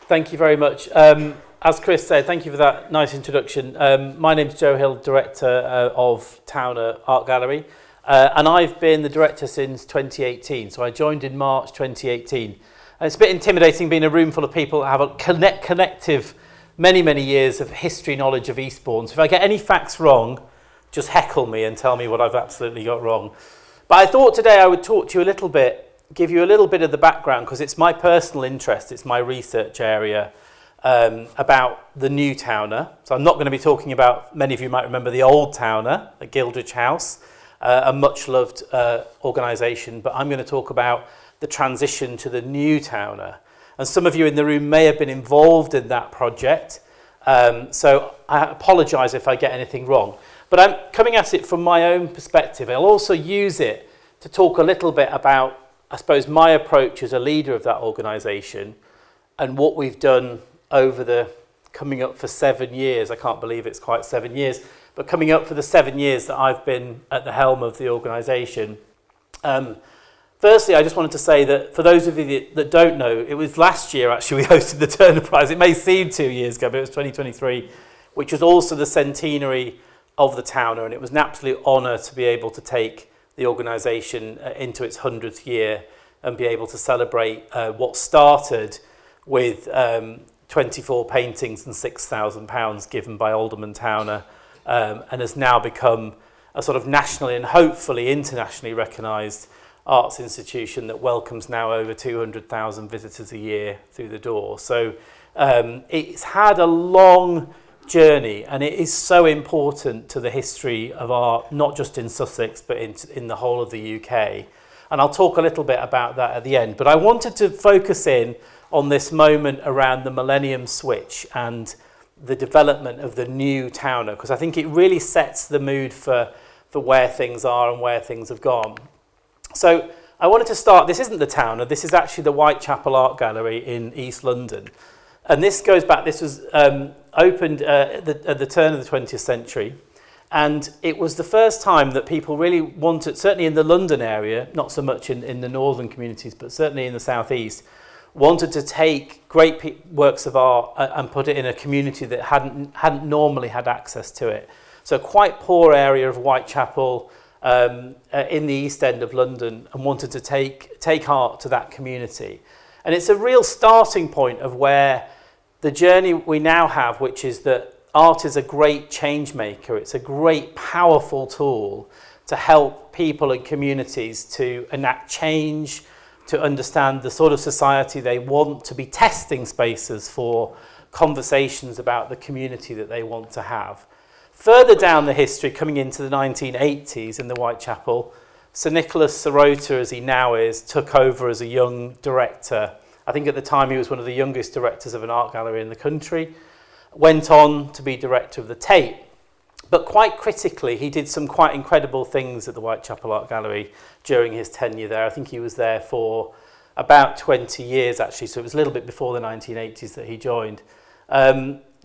Thank you very much. As Chris said, thank you for that nice introduction. My name's Joe Hill, Director of Towner Art Gallery, and I've been the Director since 2018. So I joined in March 2018. And it's a bit intimidating being in a room full of people that have a connective, many years of history knowledge of Eastbourne. So if I get any facts wrong, just heckle me and tell me what I've absolutely got wrong. But I thought today I would talk to you a little bit, give you a little bit of the background, because it's my personal interest, it's my research area, about the new Towner. So I'm not going to be talking about, many of you might remember the old Towner at Gildridge House, a much loved organisation, but I'm going to talk about the transition to the new Towner. And some of you in the room may have been involved in that project, so I apologise if I get anything wrong. But I'm coming at it from my own perspective. I'll also use it to talk a little bit about, I suppose, my approach as a leader of that organisation and what we've done over the coming up for 7 years. I can't believe it's quite 7 years, but coming up for the 7 years that I've been at the helm of the organisation. Firstly, I just wanted to say that for those of you that don't know, it was last year actually we hosted the Turner Prize. It may seem 2 years ago, but it was 2023, which was also the centenary of the Towner, and it was an absolute honour to be able to take the organisation into its 100th year and be able to celebrate what started with 24 paintings and £6,000 given by Alderman Towner, and has now become a sort of nationally and hopefully internationally recognised arts institution that welcomes now over 200,000 visitors a year through the door. So it's had a long journey, and it is so important to the history of art, not just in Sussex, but in the whole of the UK. And I'll talk a little bit about that at the end. But I wanted to focus in on this moment around the millennium switch and the development of the new Towner, because I think it really sets the mood for where things are and where things have gone. So I wanted to start, this isn't the Towner, this is actually the Whitechapel Art Gallery in East London. And this goes back, this was opened at the turn of the 20th century. And it was the first time that people really wanted, certainly in the London area, not so much in the northern communities, but certainly in the southeast, wanted to take great works of art and put it in a community that hadn't normally had access to it. So quite poor area of Whitechapel in the East End of London, and wanted to take art to that community. And it's a real starting point of where the journey we now have, which is that art is a great change maker. It's a great, powerful tool to help people and communities to enact change, to understand the sort of society they want, to be testing spaces for conversations about the community that they want to have. Further down the history, coming into the 1980s in the Whitechapel, Sir Nicholas Sirota, as he now is, took over as a young director. I think at the time he was one of the youngest directors of an art gallery in the country. Went on to be director of the Tate. But quite critically, he did some quite incredible things at the Whitechapel Art Gallery during his tenure there. I think he was there for about 20 years, actually, so it was a little bit before the 1980s that he joined.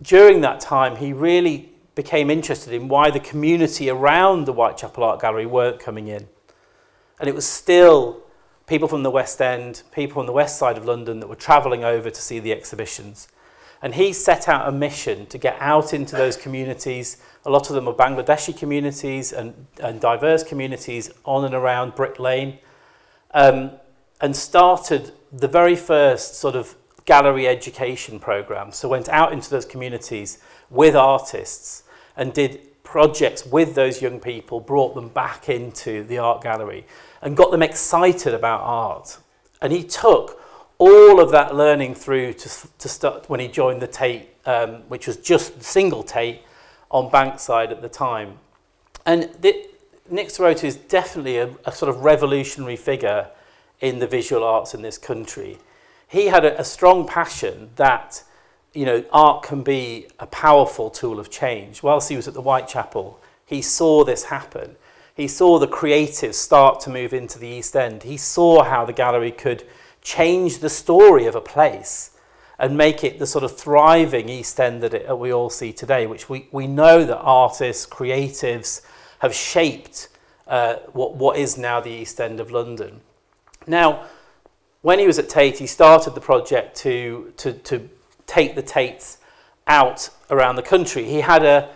During that time, he really became interested in why the community around the Whitechapel Art Gallery weren't coming in. And it was still people from the West End, people on the west side of London that were travelling over to see the exhibitions. And he set out a mission to get out into those communities. A lot of them were Bangladeshi communities and diverse communities on and around Brick Lane, and started the very first sort of gallery education program. So went out into those communities with artists and did projects with those young people, brought them back into the art gallery and got them excited about art. And he took all of that learning through to start when he joined the Tate, which was just the single Tate on Bankside at the time. And Nick Sirota is definitely a sort of revolutionary figure in the visual arts in this country. He had a strong passion that, you know, art can be a powerful tool of change. Whilst he was at the Whitechapel, he saw this happen. He saw the creatives start to move into the East End. He saw how the gallery could change the story of a place and make it the sort of thriving East End that we all see today, which we know that artists, creatives have shaped what is now the East End of London. Now, when he was at Tate, he started the project to take the Tates out around the country. He had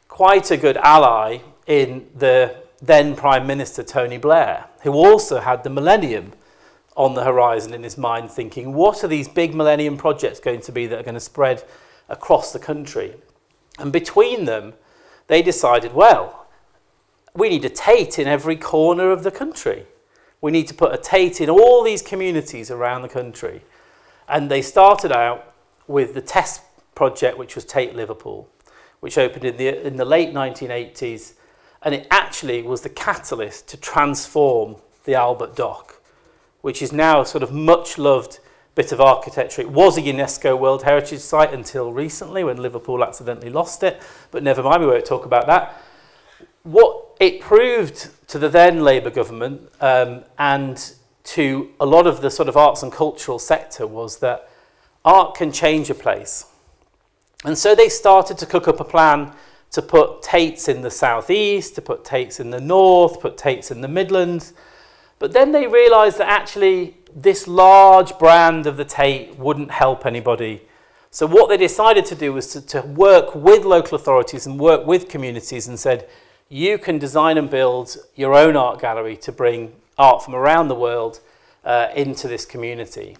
quite a good ally in the then Prime Minister Tony Blair, who also had the millennium on the horizon in his mind, thinking, what are these big millennium projects going to be that are going to spread across the country? And between them, they decided, well, we need a Tate in every corner of the country. We need to put a Tate in all these communities around the country. And they started out with the test project, which was Tate Liverpool, which opened in the late 1980s. And it actually was the catalyst to transform the Albert Dock, which is now a sort of much loved bit of architecture. It was a UNESCO World Heritage Site until recently when Liverpool accidentally lost it, but never mind, we won't talk about that. What it proved to the then Labour government and to a lot of the sort of arts and cultural sector was that art can change a place. And so they started to cook up a plan to put Tates in the southeast, to put Tates in the north, put Tates in the Midlands. But then they realised that actually this large brand of the Tate wouldn't help anybody. So what they decided to do was to work with local authorities and work with communities and said, you can design and build your own art gallery to bring art from around the world into this community.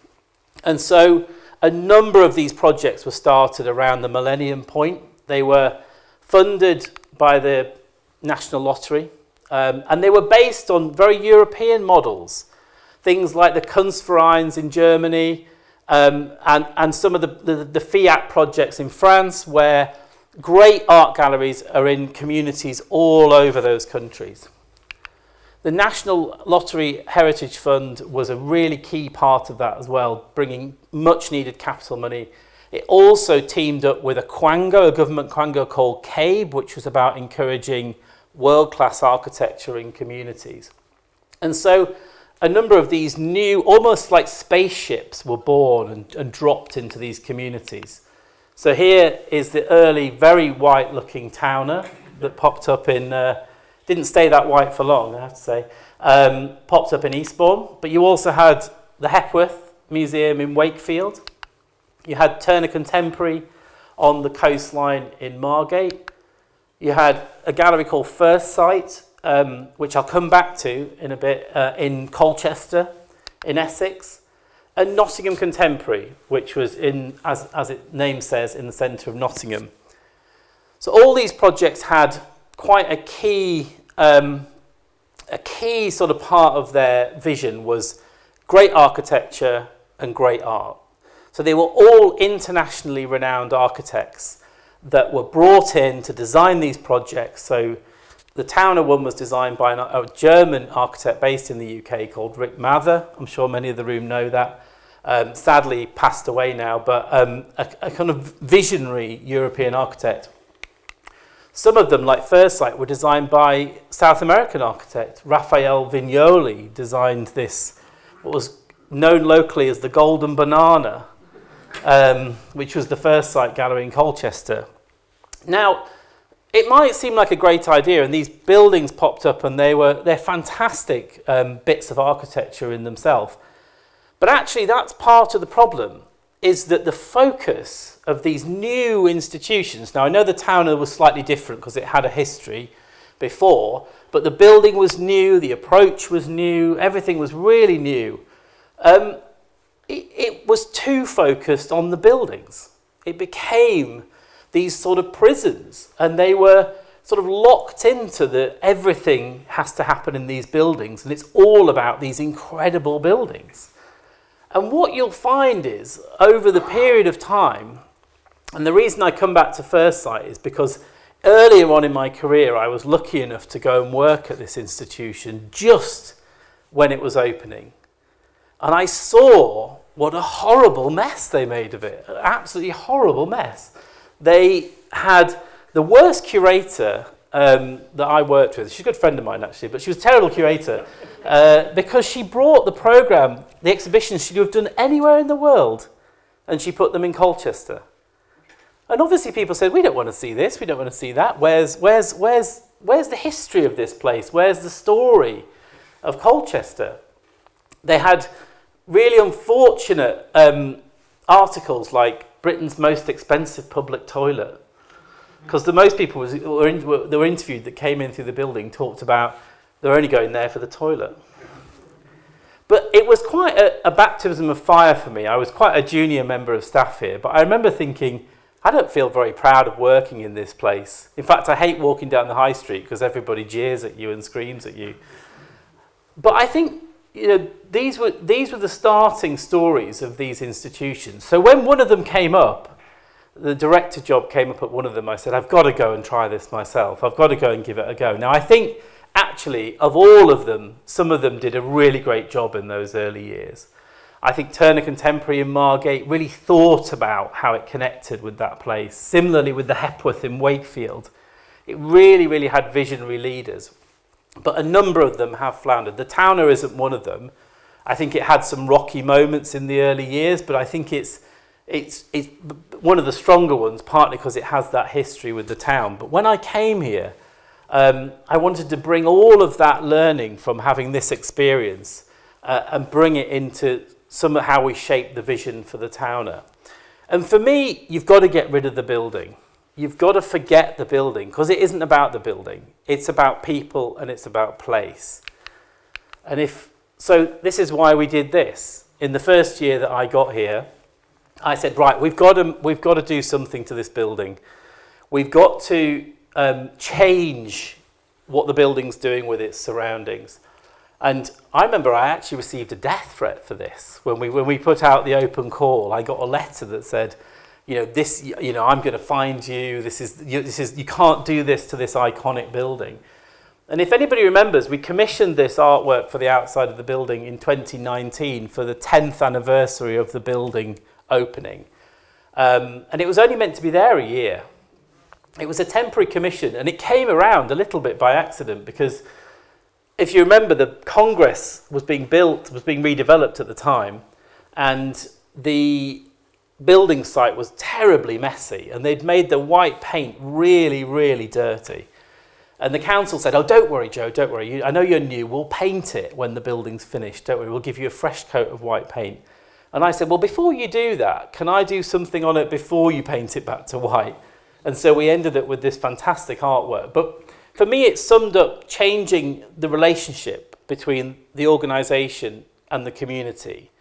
And so a number of these projects were started around the Millennium Point. They were funded by the National Lottery, and they were based on very European models, things like the Kunstvereins in Germany, and some of the Fiat projects in France, where great art galleries are in communities all over those countries. The National Lottery Heritage Fund was a really key part of that as well, bringing much needed capital money. It also teamed up with a government quango called CABE, which was about encouraging world-class architecture in communities. And so a number of these new, almost like spaceships, were born and dropped into these communities. So here is the early, very white-looking Towner that popped up in, didn't stay that white for long, I have to say, popped up in Eastbourne. But you also had the Hepworth Museum in Wakefield. You had Turner Contemporary on the coastline in Margate. You had a gallery called First Sight, which I'll come back to in a bit, in Colchester, in Essex. And Nottingham Contemporary, which was in, as its name says, in the centre of Nottingham. So all these projects had quite a key sort of part of their vision was great architecture and great art. So they were all internationally renowned architects that were brought in to design these projects. So the Towner one was designed by a German architect based in the UK called Rick Mather. I'm sure many of the room know that. Sadly passed away now, but a kind of visionary European architect. Some of them, like First Sight, were designed by South American architect Rafael Vignoli. Designed this, what was known locally as the Golden Banana, which was the First Sight gallery in Colchester. Now, it might seem like a great idea, and these buildings popped up, and they're fantastic bits of architecture in themselves. But actually, that's part of the problem, is that the focus of these new institutions, now I know the Towner was slightly different because it had a history before, but the building was new, the approach was new, everything was really new. It was too focused on the buildings. It became these sort of prisons, and they were sort of locked into everything has to happen in these buildings, and it's all about these incredible buildings. And what you'll find is, over the period of time, and the reason I come back to First Sight is because earlier on in my career, I was lucky enough to go and work at this institution just when it was opening. And I saw what a horrible mess they made of it, an absolutely horrible mess. They had the worst curator that I worked with. She's a good friend of mine, actually, but she was a terrible curator because she brought the programme, the exhibitions she'd have done anywhere in the world, and she put them in Colchester. And obviously people said, we don't want to see this, we don't want to see that. Where's the history of this place? Where's the story of Colchester? They had really unfortunate articles like Britain's most expensive public toilet. Because the most people that were interviewed that came in through the building talked about they're only going there for the toilet. But it was quite a baptism of fire for me. I was quite a junior member of staff here, but I remember thinking, I don't feel very proud of working in this place. In fact, I hate walking down the high street because everybody jeers at you and screams at you. But I think, these were the starting stories of these institutions. So when one of them came up, the director job came up at one of them, I said, I've got to go and try this myself. I've got to go and give it a go. Now, I think, actually, of all of them, some of them did a really great job in those early years. I think Turner Contemporary in Margate really thought about how it connected with that place. Similarly with the Hepworth in Wakefield. It really, really had visionary leaders. But a number of them have floundered. The Towner isn't one of them. I think it had some rocky moments in the early years, but I think it's one of the stronger ones, partly because it has that history with the town. But when I came here, I wanted to bring all of that learning from having this experience and bring it into some of how we shape the vision for the Towner. And for me, you've got to get rid of the building. You've got to forget the building, because it isn't about the building. It's about people and it's about place. So this is why we did this. In the first year that I got here, I said, right, we've got to do something to this building. We've got to change what the building's doing with its surroundings. And I remember I actually received a death threat for this. When we put out the open call, I got a letter that said, I'm going to find you. This is you can't do this to this iconic building. And if anybody remembers, we commissioned this artwork for the outside of the building in 2019 for the 10th anniversary of the building opening. And it was only meant to be there a year. It was a temporary commission, and it came around a little bit by accident because if you remember, the Congress was being redeveloped at the time, and the building site was terribly messy, and they'd made the white paint really, really dirty. And the council said, oh, don't worry, Joe, don't worry. I know you're new. We'll paint it when the building's finished. Don't worry, we'll give you a fresh coat of white paint. And I said, well, before you do that, can I do something on it before you paint it back to white? And so we ended up with this fantastic artwork. But for me, it summed up changing the relationship between the organisation and the community.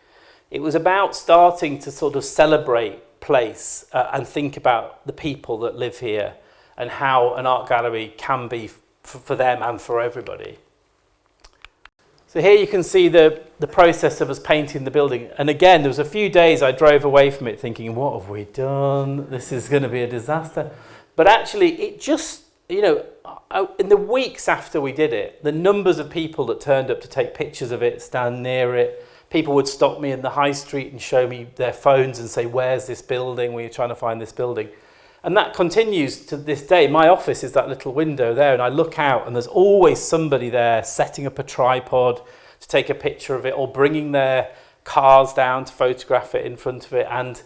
It was about starting to sort of celebrate place and think about the people that live here and how an art gallery can be for them and for everybody. So here you can see the process of us painting the building. And again, there was a few days I drove away from it thinking, what have we done? This is going to be a disaster. But actually, it just, in the weeks after we did it, the numbers of people that turned up to take pictures of it, stand near it, people would stop me in the high street and show me their phones and say, where's this building? Were you trying to find this building? And that continues to this day. My office is that little window there, and I look out and there's always somebody there setting up a tripod to take a picture of it, or bringing their cars down to photograph it in front of it, and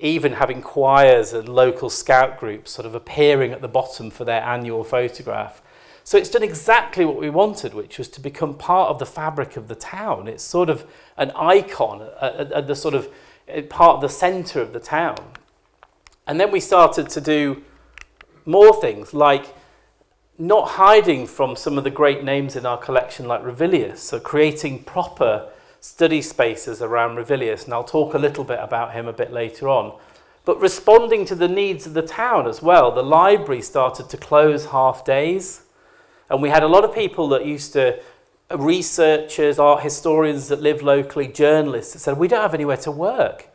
even having choirs and local scout groups sort of appearing at the bottom for their annual photograph. So it's done exactly what we wanted, which was to become part of the fabric of the town. It's sort of an icon, the sort of part of the centre of the town. And then we started to do more things, like not hiding from some of the great names in our collection like Revilius, so creating proper study spaces around Revilius, and I'll talk a little bit about him a bit later on. But responding to the needs of the town as well. The library started to close half days, and we had a lot of people that used to, researchers, art historians that live locally, journalists that said, we don't have anywhere to work.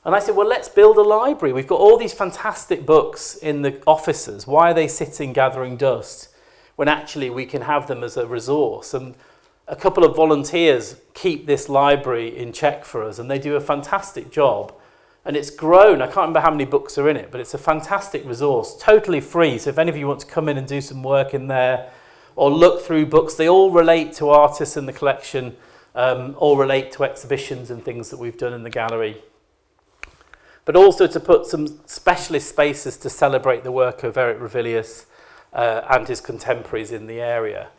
And I said, well, let's build a library. We've got all these fantastic books in the offices. Why are they sitting gathering dust when actually we can have them as a resource? And a couple of volunteers keep this library in check for us, and they do a fantastic job. And it's grown. I can't remember how many books are in it, but it's a fantastic resource, totally free. So if any of you want to come in and do some work in there or look through books, they all relate to artists in the collection, all relate to exhibitions and things that we've done in the gallery. But also to put some specialist spaces to celebrate the work of Eric Revilius and his contemporaries in the area.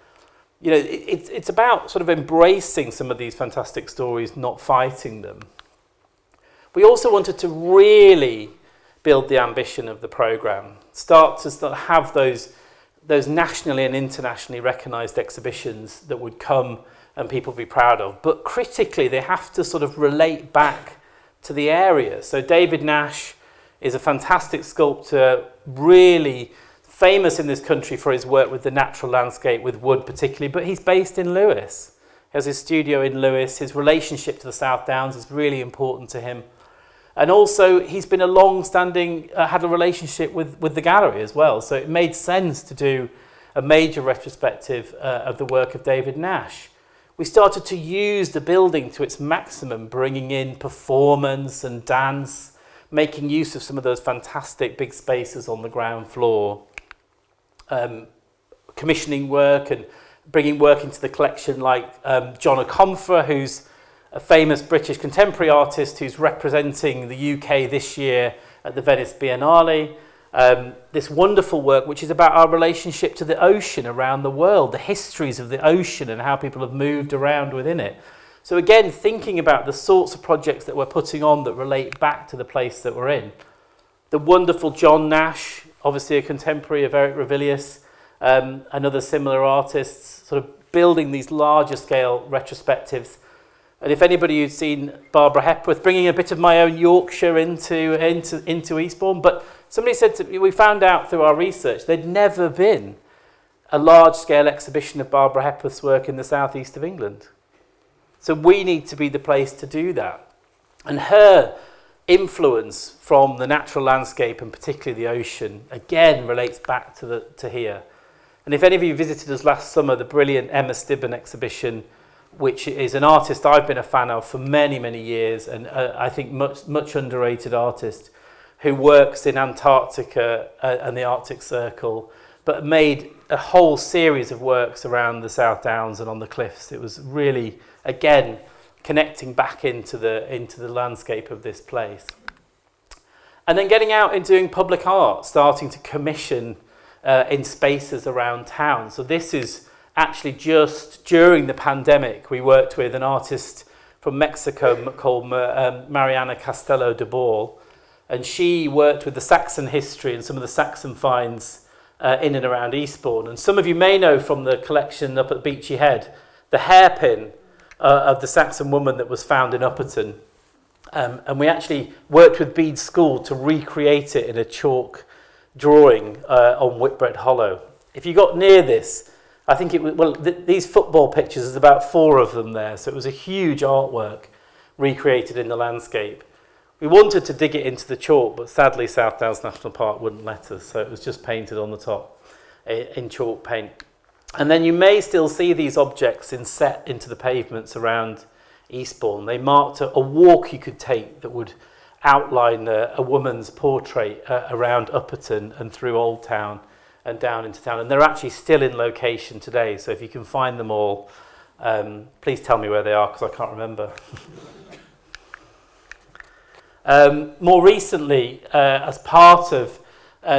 It's about sort of embracing some of these fantastic stories, not fighting them. We also wanted to really build the ambition of the programme, start to have those nationally and internationally recognised exhibitions that would come and people be proud of. But critically, they have to sort of relate back to the area. So David Nash is a fantastic sculptor, really famous in this country for his work with the natural landscape, with wood particularly, but he's based in Lewes. He has his studio in Lewes. His relationship to the South Downs is really important to him. And also, he's been a long-standing, had a relationship with the gallery as well. So it made sense to do a major retrospective of the work of David Nash. We started to use the building to its maximum, bringing in performance and dance, making use of some of those fantastic big spaces on the ground floor, commissioning work and bringing work into the collection like John O'Confer, who's a famous British contemporary artist who's representing the UK this year at the Venice Biennale. This wonderful work which is about our relationship to the ocean around the world, the histories of the ocean and how people have moved around within it. So again, thinking about the sorts of projects that we're putting on that relate back to the place that we're in. The wonderful John Nash, obviously a contemporary of Eric Ravilius, and other similar artists, sort of building these larger scale retrospectives. And if anybody who's seen Barbara Hepworth, bringing a bit of my own Yorkshire into Eastbourne, but somebody said to me, we found out through our research, there'd never been a large-scale exhibition of Barbara Hepworth's work in the southeast of England. So we need to be the place to do that. And her influence from the natural landscape and particularly the ocean, again, relates back to here. And if any of you visited us last summer, the brilliant Emma Stibben exhibition, which is an artist I've been a fan of for many, many years, and I think much underrated artist who works in Antarctica and the Arctic Circle, but made a whole series of works around the South Downs and on the cliffs. It was really, again, connecting back into the landscape of this place. And then getting out and doing public art, starting to commission in spaces around town. So this is actually just during the pandemic. We worked with an artist from Mexico called Mariana Castelo de Ball, and she worked with the Saxon history and some of the Saxon finds in and around Eastbourne. And some of you may know from the collection up at Beachy Head, the hairpin of the Saxon woman that was found in Upperton. And we actually worked with Bede School to recreate it in a chalk drawing on Whitbread Hollow. If you got near this, I think it was, these football pictures, there's about 4 of them there. So it was a huge artwork recreated in the landscape. We wanted to dig it into the chalk, but sadly South Downs National Park wouldn't let us, so it was just painted on the top in chalk paint. And then you may still see these objects set into the pavements around Eastbourne. They marked a walk you could take that would outline a woman's portrait around Upperton and through Old Town and down into town. And they're actually still in location today, so if you can find them all, please tell me where they are, because I can't remember. More recently, as part of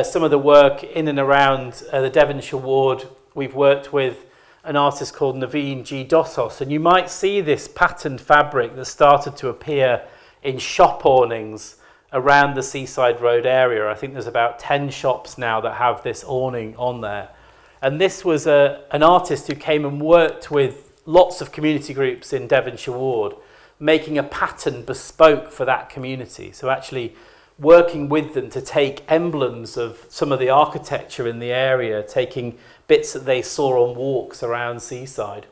some of the work in and around the Devonshire ward, we've worked with an artist called Naveen G. Dossos, and you might see this patterned fabric that started to appear in shop awnings around the Seaside Road area. I think there's about 10 shops now that have this awning on there. And this was an artist who came and worked with lots of community groups in Devonshire ward, making a pattern bespoke for that community. So actually working with them to take emblems of some of the architecture in the area, taking bits that they saw on walks around Seaside,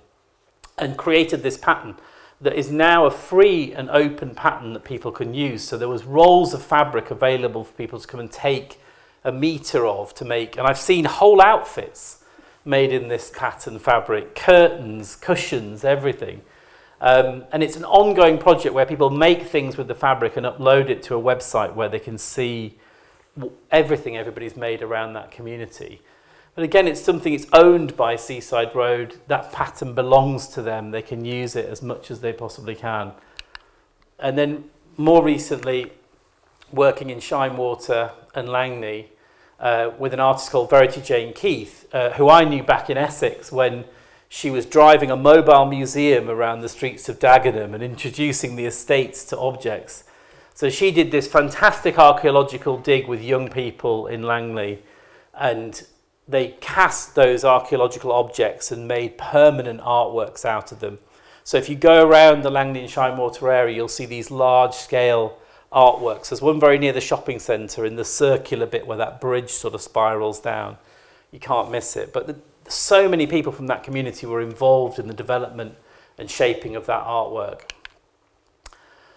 and created this pattern that is now a free and open pattern that people can use. So there was rolls of fabric available for people to come and take a metre of to make, and I've seen whole outfits made in this pattern fabric, curtains, cushions, everything. And it's an ongoing project where people make things with the fabric and upload it to a website where they can see everything everybody's made around that community. But again, it's something, it's owned by Seaside Road. That pattern belongs to them. They can use it as much as they possibly can. And then more recently, working in Shinewater and Langley with an artist called Verity Jane Keith, who I knew back in Essex when she was driving a mobile museum around the streets of Dagenham and introducing the estates to objects. So she did this fantastic archaeological dig with young people in Langley, and they cast those archaeological objects and made permanent artworks out of them. So if you go around the Langley and Shinewater area, you'll see these large-scale artworks. There's one very near the shopping centre in the circular bit where that bridge sort of spirals down. You can't miss it. But so many people from that community were involved in the development and shaping of that artwork.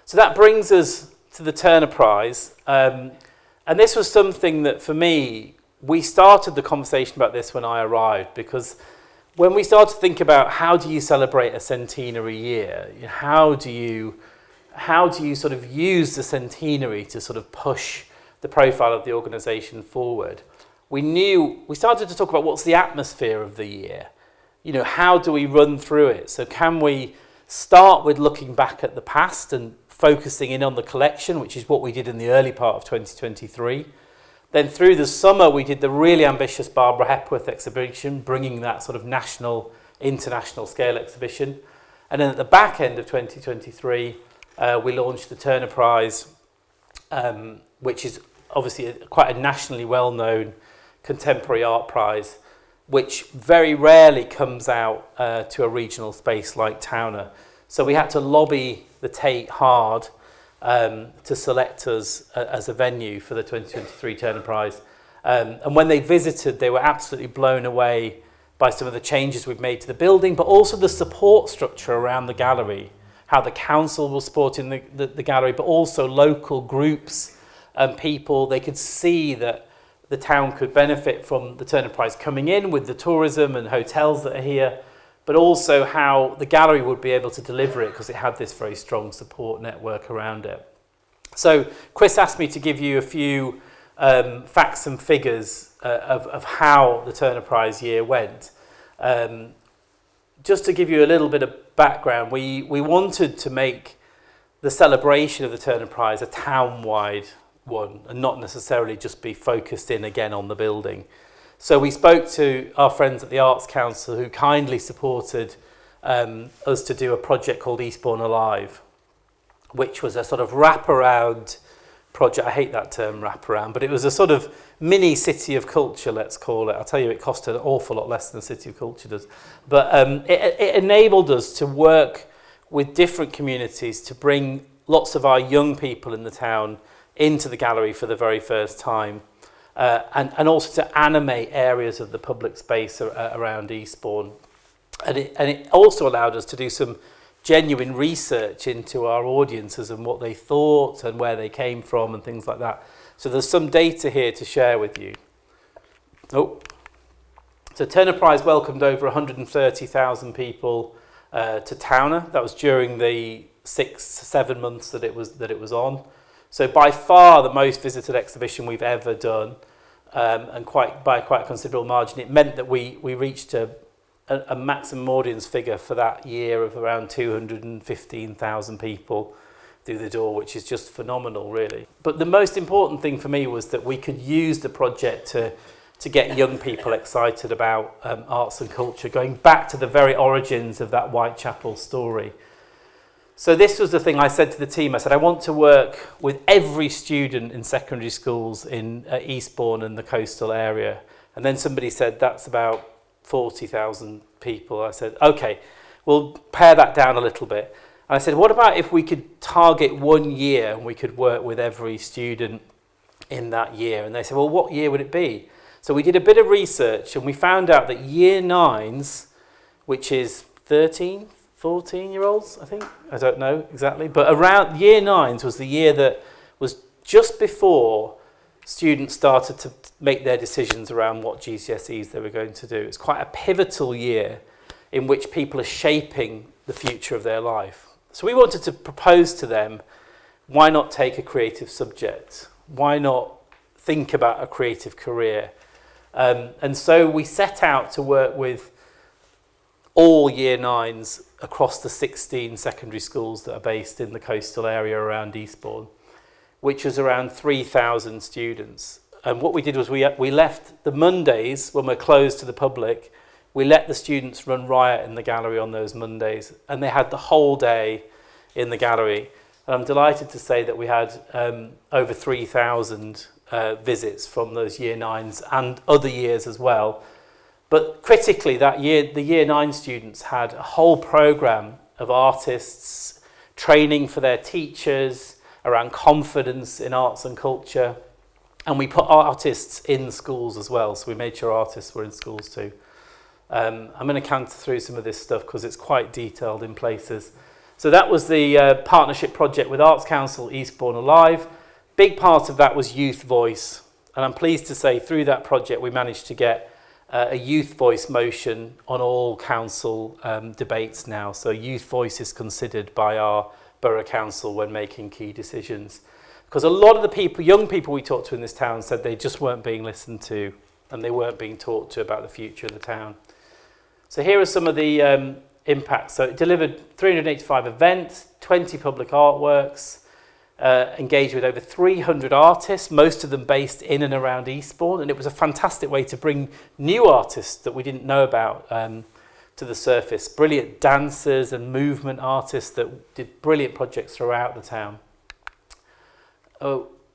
So that brings us to the Turner Prize. And this was something that, for me, we started the conversation about this when I arrived, because when we started to think about how do you celebrate a centenary year, how do you sort of use the centenary to sort of push the profile of the organisation forward, we started to talk about what's the atmosphere of the year. How do we run through it? So can we start with looking back at the past and focusing in on the collection, which is what we did in the early part of 2023. Then through the summer, we did the really ambitious Barbara Hepworth exhibition, bringing that sort of national, international scale exhibition. And then at the back end of 2023, we launched the Turner Prize, which is obviously quite a nationally well-known contemporary art prize, which very rarely comes out to a regional space like Towner. So we had to lobby the Tate hard to select us as a venue for the 2023 Turner Prize. And when they visited, they were absolutely blown away by some of the changes we've made to the building, but also the support structure around the gallery, how the council was supporting the gallery, but also local groups and people. They could see that the town could benefit from the Turner Prize coming in with the tourism and hotels that are here, but also how the gallery would be able to deliver it because it had this very strong support network around it. So Chris asked me to give you a few facts and figures of how the Turner Prize year went. Just to give you a little bit of background, we wanted to make the celebration of the Turner Prize a town-wide one and not necessarily just be focused in again on the building. So we spoke to our friends at the Arts Council who kindly supported us to do a project called Eastbourne Alive, which was a sort of wraparound project. I hate that term, wraparound, but it was a sort of mini city of culture, let's call it. I'll tell you, it cost an awful lot less than a city of culture does. But it enabled us to work with different communities to bring lots of our young people in the town into the gallery for the very first time. And also to animate areas of the public space around Eastbourne. And it also allowed us to do some genuine research into our audiences and what they thought and where they came from and things like that. So there's some data here to share with you. So Turner Prize welcomed over 130,000 people to Towner. That was during the 6-7 months that it was on. So by far the most visited exhibition we've ever done, and by quite a considerable margin. It meant that we reached a maximum audience figure for that year of around 215,000 people through the door, which is just phenomenal, really. But the most important thing for me was that we could use the project to get young people excited about arts and culture, going back to the very origins of that Whitechapel story. So this was the thing I said to the team. I said, I want to work with every student in secondary schools in Eastbourne and the coastal area. And then somebody said, that's about 40,000 people. I said, okay, we'll pare that down a little bit. And I said, what about if we could target 1 year and we could work with every student in that year? And they said, well, what year would it be? So we did a bit of research and we found out that year 9s, which is 14-year-olds, I think. I don't know exactly. But around year 9s was the year that was just before students started to make their decisions around what GCSEs they were going to do. It's quite a pivotal year in which people are shaping the future of their life. So we wanted to propose to them, why not take a creative subject? Why not think about a creative career? And so we set out to work with all year 9s across the 16 secondary schools that are based in the coastal area around Eastbourne, which was around 3,000 students. And what we did was we left the Mondays, when we're closed to the public, we let the students run riot in the gallery on those Mondays, and they had the whole day in the gallery. And I'm delighted to say that we had over 3,000 visits from those year 9s and other years as well. But critically, that year, the year 9 students had a whole programme of artists, training for their teachers around confidence in arts and culture. And we put artists in schools as well, so we made sure artists were in schools too. I'm going to canter through some of this stuff because it's quite detailed in places. So that was the partnership project with Arts Council Eastbourne Alive. Big part of that was youth voice. And I'm pleased to say through that project we managed to get a youth voice motion on all council debates now. So youth voice is considered by our borough council when making key decisions. Because a lot of the people, young people we talked to in this town said they just weren't being listened to and they weren't being talked to about the future of the town. So here are some of the impacts. So it delivered 385 events, 20 public artworks, engaged with over 300 artists, most of them based in and around Eastbourne. And it was a fantastic way to bring new artists that we didn't know about to the surface. Brilliant dancers and movement artists that did brilliant projects throughout the town.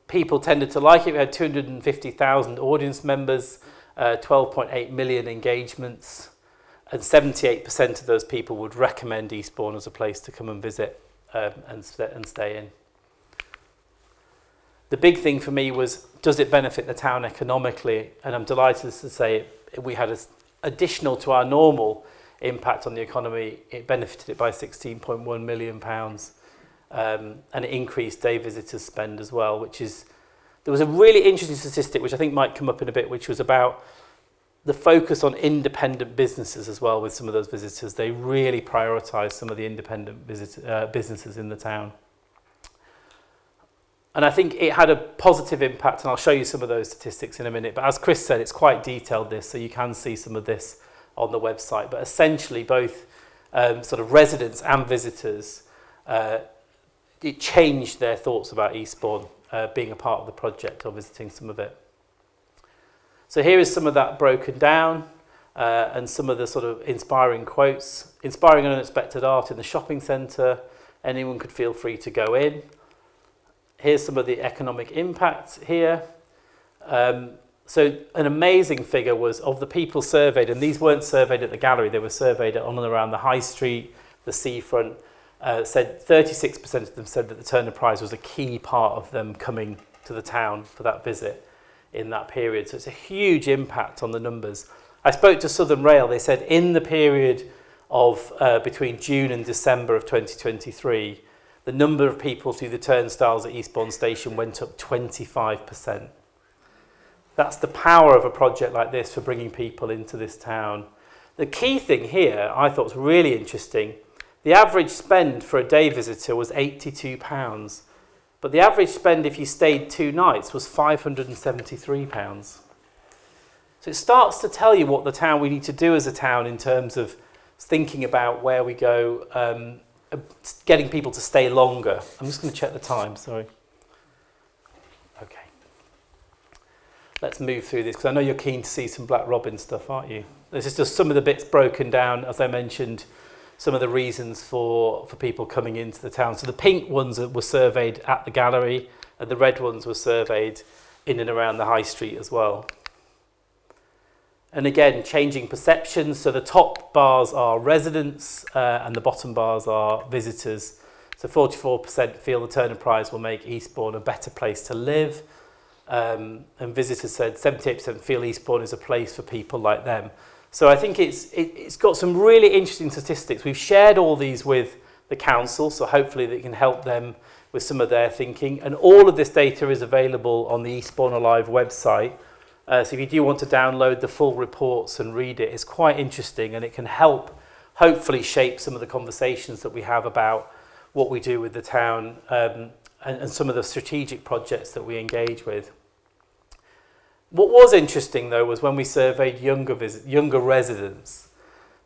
People tended to like it. We had 250,000 audience members, 12.8 million engagements, and 78% of those people would recommend Eastbourne as a place to come and visit and stay in. The big thing for me was, does it benefit the town economically? And I'm delighted to say we had additional to our normal impact on the economy. It benefited it by £16.1 million. And it increased day visitors spend as well, there was a really interesting statistic which I think might come up in a bit, which was about the focus on independent businesses as well with some of those visitors. They really prioritised some of the independent businesses in the town. And I think it had a positive impact, and I'll show you some of those statistics in a minute. But as Chris said, it's quite detailed, this, so you can see some of this on the website. But essentially, both sort of residents and visitors, it changed their thoughts about Eastbourne being a part of the project or visiting some of it. So here is some of that broken down and some of the sort of inspiring quotes. Inspiring and unexpected art in the shopping centre. Anyone could feel free to go in. Here's some of the economic impact here. So an amazing figure was of the people surveyed, and these weren't surveyed at the gallery, they were surveyed on and around the high street, the seafront. Said 36% of them said that the Turner Prize was a key part of them coming to the town for that visit in that period. So it's a huge impact on the numbers. I spoke to Southern Rail. They said in the period of between June and December of 2023, the number of people through the turnstiles at Eastbourne Station went up 25%. That's the power of a project like this for bringing people into this town. The key thing here I thought was really interesting. The average spend for a day visitor was £82, but the average spend if you stayed 2 nights was £573. So it starts to tell you what the town we need to do as a town in terms of thinking about where we go, getting people to stay longer. I'm just going to check the time, sorry. Okay. Let's move through this, because I know you're keen to see some Black Robin stuff, aren't you? This is just some of the bits broken down, as I mentioned, some of the reasons for people coming into the town. So the pink ones were surveyed at the gallery, and the red ones were surveyed in and around the high street as well. And again, changing perceptions. So the top bars are residents and the bottom bars are visitors. So 44% feel the Turner Prize will make Eastbourne a better place to live. And visitors said 78% feel Eastbourne is a place for people like them. So I think it's got some really interesting statistics. We've shared all these with the council, so hopefully that can help them with some of their thinking. And all of this data is available on the Eastbourne Alive website. So if you do want to download the full reports and read it, it's quite interesting, and it can help hopefully shape some of the conversations that we have about what we do with the town and some of the strategic projects that we engage with. What was interesting, though, was when we surveyed younger residents,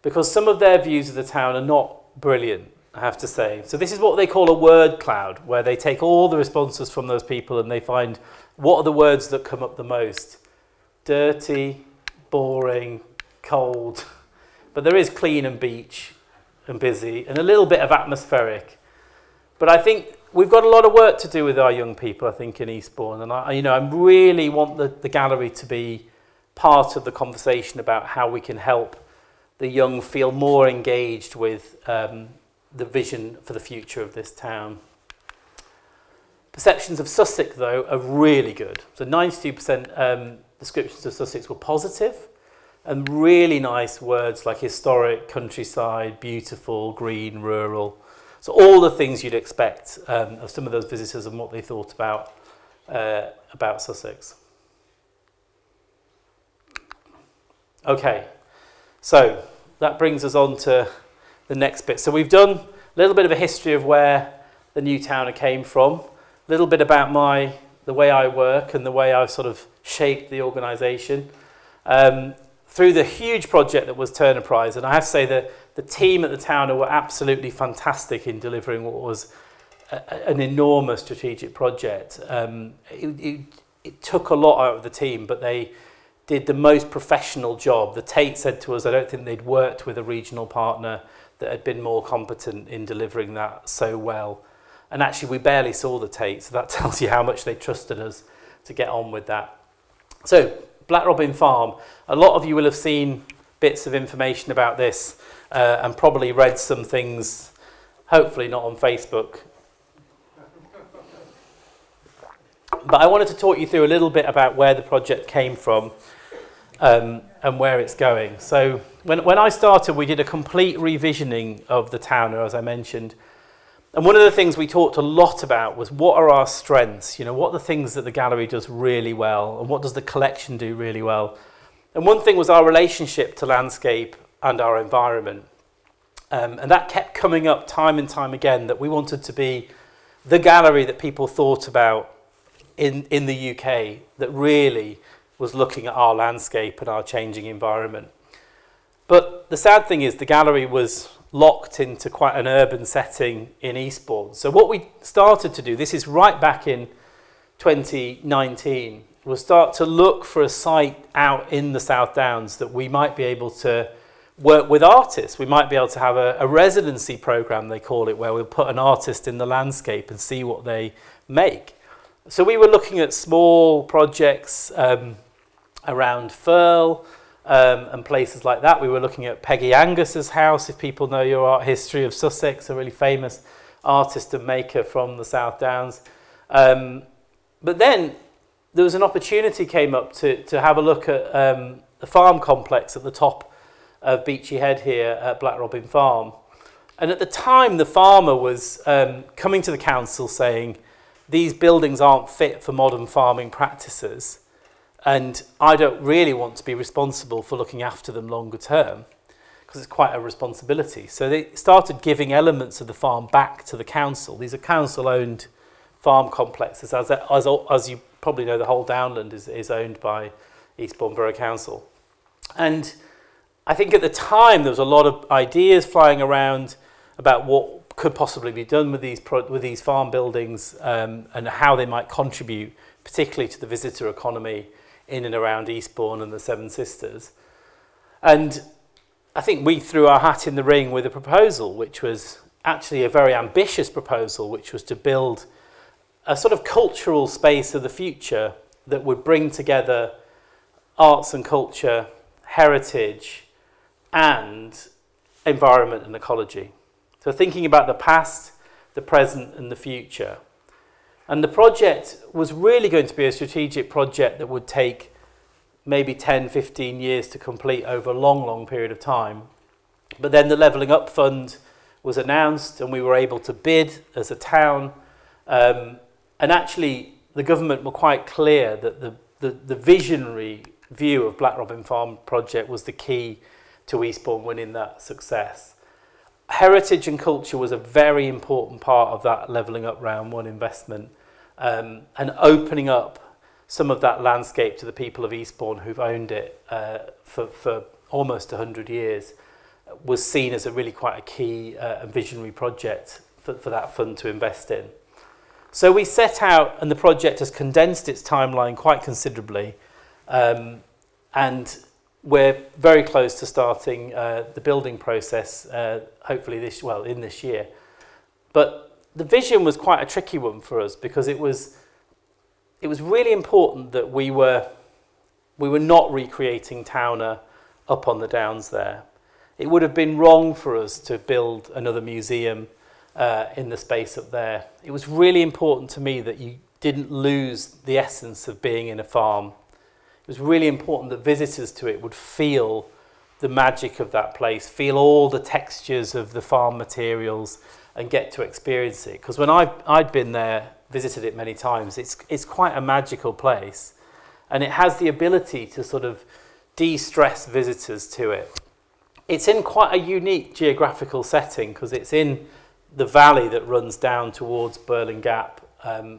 because some of their views of the town are not brilliant, I have to say. So this is what they call a word cloud, where they take all the responses from those people and they find what are the words that come up the most. Dirty, boring, cold, but there is clean and beach and busy and a little bit of atmospheric. But I think we've got a lot of work to do with our young people, I think, in Eastbourne, and I really want the gallery to be part of the conversation about how we can help the young feel more engaged with the vision for the future of this town. Perceptions of Sussex, though, are really good. So 92% descriptions of Sussex were positive, and really nice words like historic, countryside, beautiful, green, rural. So all the things you'd expect of some of those visitors and what they thought about Sussex. Okay, so that brings us on to the next bit. So we've done a little bit of a history of where the new town came from, a little bit about the way I work and the way I've sort of shaped the organisation through the huge project that was Turner Prize. And I have to say that the team at the town were absolutely fantastic in delivering what was an enormous strategic project. It took a lot out of the team, but they did the most professional job. The Tate said to us, I don't think they'd worked with a regional partner that had been more competent in delivering that so well. And actually, we barely saw the Tate, so that tells you how much they trusted us to get on with that. So, Black Robin Farm. A lot of you will have seen bits of information about this and probably read some things, hopefully not on Facebook. But I wanted to talk you through a little bit about where the project came from and where it's going. So when I started, we did a complete revisioning of the town, as I mentioned. And one of the things we talked a lot about was what are our strengths? What are the things that the gallery does really well, and what does the collection do really well? And one thing was our relationship to landscape and our environment. And that kept coming up time and time again, that we wanted to be the gallery that people thought about in the UK that really was looking at our landscape and our changing environment. But the sad thing is the gallery was locked into quite an urban setting in Eastbourne. So what we started to do, this is right back in 2019, was start to look for a site out in the South Downs that we might be able to work with artists. We might be able to have a residency programme, they call it, where we'll put an artist in the landscape and see what they make. So we were looking at small projects around Firle and places like that. We were looking at Peggy Angus's house, if people know your art history of Sussex, a really famous artist and maker from the South Downs. But then there was an opportunity came up to have a look at the farm complex at the top of Beachy Head here at Black Robin Farm. And at the time, the farmer was coming to the council saying, these buildings aren't fit for modern farming practices, and I don't really want to be responsible for looking after them longer term, because it's quite a responsibility. So they started giving elements of the farm back to the council. These are council-owned farm complexes. As you probably know, the whole Downland is owned by Eastbourne Borough Council. And I think at the time there was a lot of ideas flying around about what could possibly be done with these farm buildings and how they might contribute, particularly to the visitor economy in and around Eastbourne and the Seven Sisters. And I think we threw our hat in the ring with a proposal, which was actually a very ambitious proposal, which was to build a sort of cultural space of the future that would bring together arts and culture, heritage, and environment and ecology. So thinking about the past, the present, and the future. And the project was really going to be a strategic project that would take maybe 10, 15 years to complete over a long, long period of time. But then the Levelling Up Fund was announced and we were able to bid as a town. And actually, the government were quite clear that the visionary view of Black Robin Farm project was the key to Eastbourne winning that success. Heritage and culture was a very important part of that Levelling Up Round 1 investment, and opening up some of that landscape to the people of Eastbourne who've owned it for almost 100 years was seen as a really quite a key and visionary project for that fund to invest in. So we set out, and the project has condensed its timeline quite considerably, and we're very close to starting the building process, hopefully in this year. But the vision was quite a tricky one for us because it was really important that we were not recreating Towner up on the downs there. It would have been wrong for us to build another museum in the space up there. It was really important to me that you didn't lose the essence of being in a farm. It was really important that visitors to it would feel the magic of that place, feel all the textures of the farm materials and get to experience it. Because when I'd been there, visited it many times, it's quite a magical place, and it has the ability to sort of de-stress visitors to it. It's in quite a unique geographical setting because it's in the valley that runs down towards Burling Gap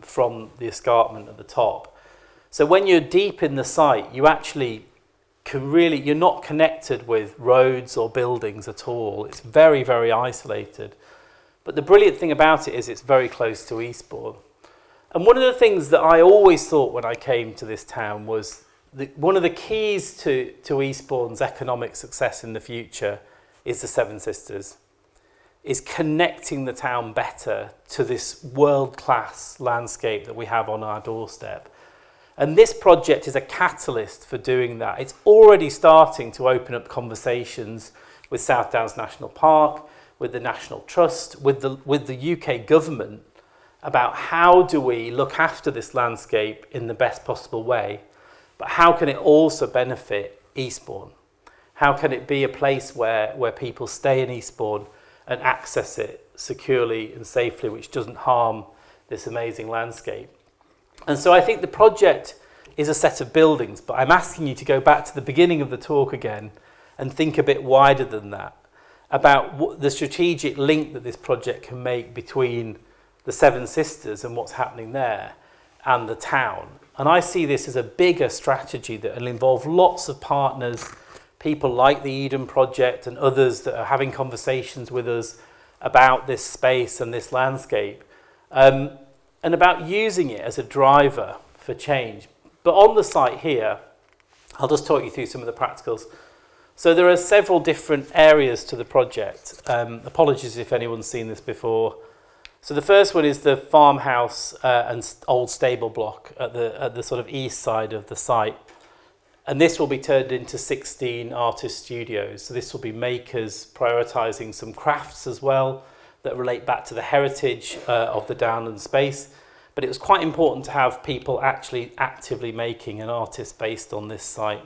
from the escarpment at the top. So when you're deep in the site, you actually you're not connected with roads or buildings at all. It's very, very isolated. But the brilliant thing about it is it's very close to Eastbourne. And one of the things that I always thought when I came to this town was one of the keys to Eastbourne's economic success in the future is the Seven Sisters, is connecting the town better to this world-class landscape that we have on our doorstep. And this project is a catalyst for doing that. It's already starting to open up conversations with South Downs National Park, with the National Trust, with the UK government about how do we look after this landscape in the best possible way, but how can it also benefit Eastbourne? How can it be a place where people stay in Eastbourne and access it securely and safely, which doesn't harm this amazing landscape? And so I think the project is a set of buildings, but I'm asking you to go back to the beginning of the talk again and think a bit wider than that, about the strategic link that this project can make between the Seven Sisters and what's happening there and the town. And I see this as a bigger strategy that will involve lots of partners, people like the Eden Project and others that are having conversations with us about this space and this landscape, and about using it as a driver for change. But on the site here, I'll just talk you through some of the practicals. So there are several different areas to the project. Apologies if anyone's seen this before. So the first one is the farmhouse and old stable block at the sort of east side of the site. And this will be turned into 16 artist studios. So this will be makers prioritising some crafts as well that relate back to the heritage of the downland space. But it was quite important to have people actually actively making an artist based on this site.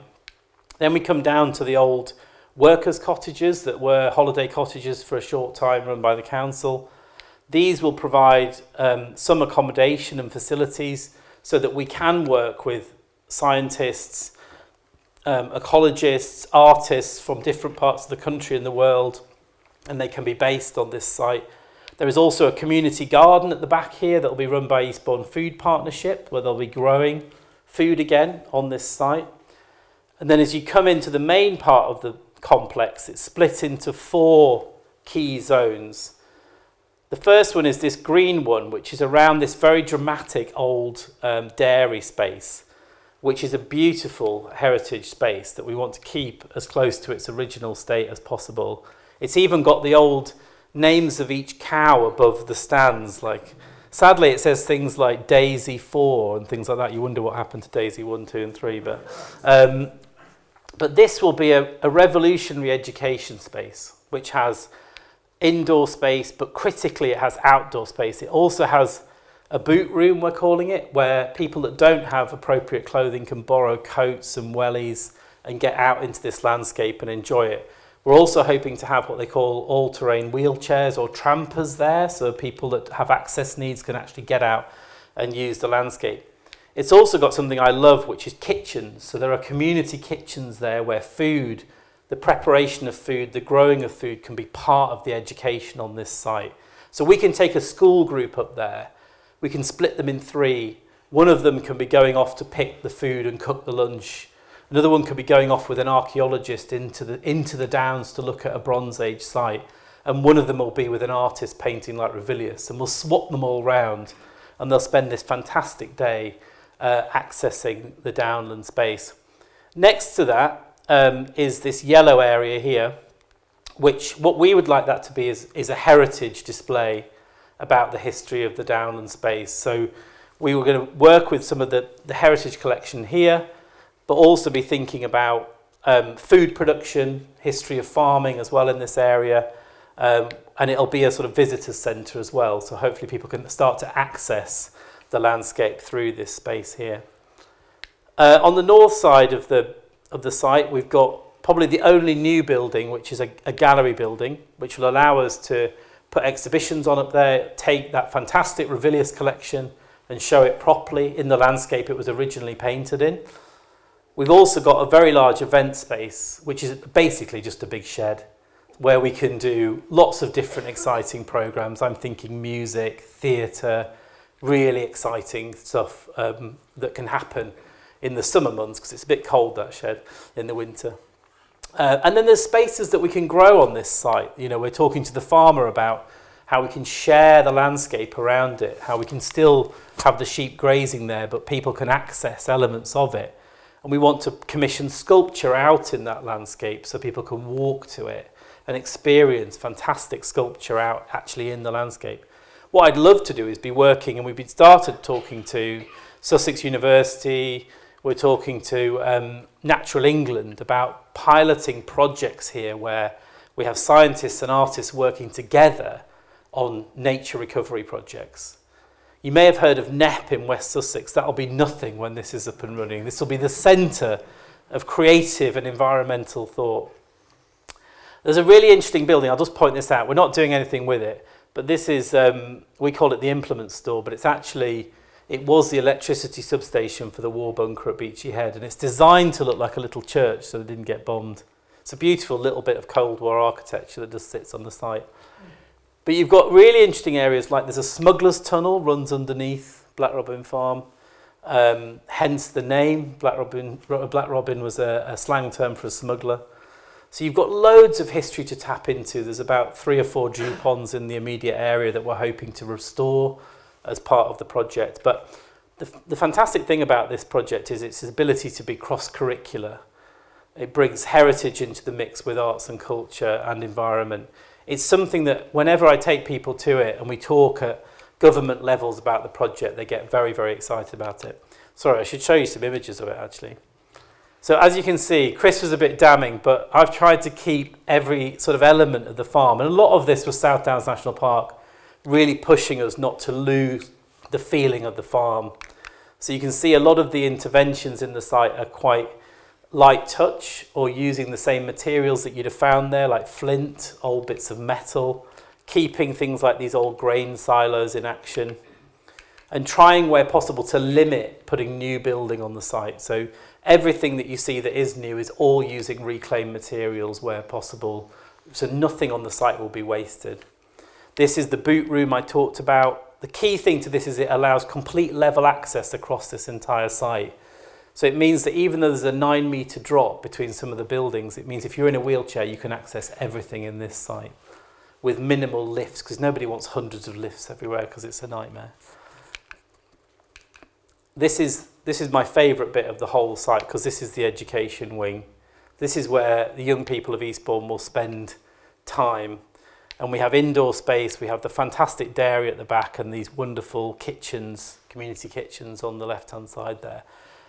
Then we come down to the old workers' cottages that were holiday cottages for a short time run by the council. These will provide some accommodation and facilities so that we can work with scientists, ecologists, artists from different parts of the country and the world, and they can be based on this site. There is also a community garden at the back here that will be run by Eastbourne Food Partnership, where they'll be growing food again on this site. And then as you come into the main part of the complex, it's split into 4 key zones. The first one is this green one, which is around this very dramatic old dairy space, which is a beautiful heritage space that we want to keep as close to its original state as possible. It's even got the old names of each cow above the stands. Like, sadly, it says things like Daisy 4 and things like that. You wonder what happened to Daisy 1, 2 and 3. But this will be a revolutionary education space, which has indoor space, but critically it has outdoor space. It also has a boot room, we're calling it, where people that don't have appropriate clothing can borrow coats and wellies and get out into this landscape and enjoy it. We're also hoping to have what they call all-terrain wheelchairs or trampers there, so people that have access needs can actually get out and use the landscape. It's also got something I love, which is kitchens. So there are community kitchens there where food, the preparation of food, the growing of food can be part of the education on this site. So we can take a school group up there. We can split them in 3. One of them can be going off to pick the food and cook the lunch. Another one could be going off with an archaeologist into the Downs to look at a Bronze Age site. And one of them will be with an artist painting like Ravilius. And we'll swap them all round. And they'll spend this fantastic day accessing the downland space. Next to that is this yellow area here, which what we would like that to be is a heritage display. about the history of the downland space. So we were going to work with some of the heritage collection here, but also be thinking about food production, history of farming as well in this area, and it'll be a sort of visitors centre as well, so hopefully people can start to access the landscape through this space here. On the north side of the site, we've got probably the only new building, which is a gallery building, which will allow us to put exhibitions on up there, take that fantastic Revilius collection and show it properly in the landscape it was originally painted in. We've also got a very large event space, which is basically just a big shed where we can do lots of different exciting programs. I'm thinking music, theatre, really exciting stuff that can happen in the summer months because it's a bit cold, that shed, in the winter. And then there's spaces that we can grow on this site. You know, we're talking to the farmer about how we can share the landscape around it, how we can still have the sheep grazing there, but people can access elements of it. And we want to commission sculpture out in that landscape so people can walk to it and experience fantastic sculpture out actually in the landscape. What I'd love to do is be working, and we've started talking to Sussex University, we're talking to Natural England about piloting projects here where we have scientists and artists working together on nature recovery projects. You may have heard of NEP in West Sussex. That'll be nothing when this is up and running. This will be the centre of creative and environmental thought. There's a really interesting building. I'll just point this out. We're not doing anything with it, but this is, we call it the implement store, but it's actually, it was the electricity substation for the war bunker at Beachy Head, and it's designed to look like a little church so it didn't get bombed. It's a beautiful little bit of Cold War architecture that just sits on the site. But you've got really interesting areas like there's a smuggler's tunnel runs underneath Black Robin Farm, hence the name. Black Robin was a slang term for a smuggler. So you've got loads of history to tap into. There's about 3 or 4 dew ponds in the immediate area that we're hoping to restore as part of the project. But the fantastic thing about this project is its ability to be cross-curricular. It brings heritage into the mix with arts and culture and environment. It's something that whenever I take people to it and we talk at government levels about the project, they get very, very excited about it. Sorry, I should show you some images of it actually. So as you can see, Chris was a bit damning, but I've tried to keep every sort of element of the farm. And a lot of this was South Downs National Park really pushing us not to lose the feeling of the farm. So you can see a lot of the interventions in the site are quite light touch or using the same materials that you'd have found there, like flint, old bits of metal, keeping things like these old grain silos in action, and trying where possible to limit putting new building on the site. So everything that you see that is new is all using reclaimed materials where possible, so nothing on the site will be wasted. This is the boot room I talked about. The key thing to this is it allows complete level access across this entire site. So it means that even though there's a 9-metre drop between some of the buildings, it means if you're in a wheelchair, you can access everything in this site with minimal lifts, because nobody wants hundreds of lifts everywhere because it's a nightmare. This is my favourite bit of the whole site because this is the education wing. This is where the young people of Eastbourne will spend time. And we have indoor space, we have the fantastic dairy at the back and these wonderful kitchens, community kitchens on the left-hand side there.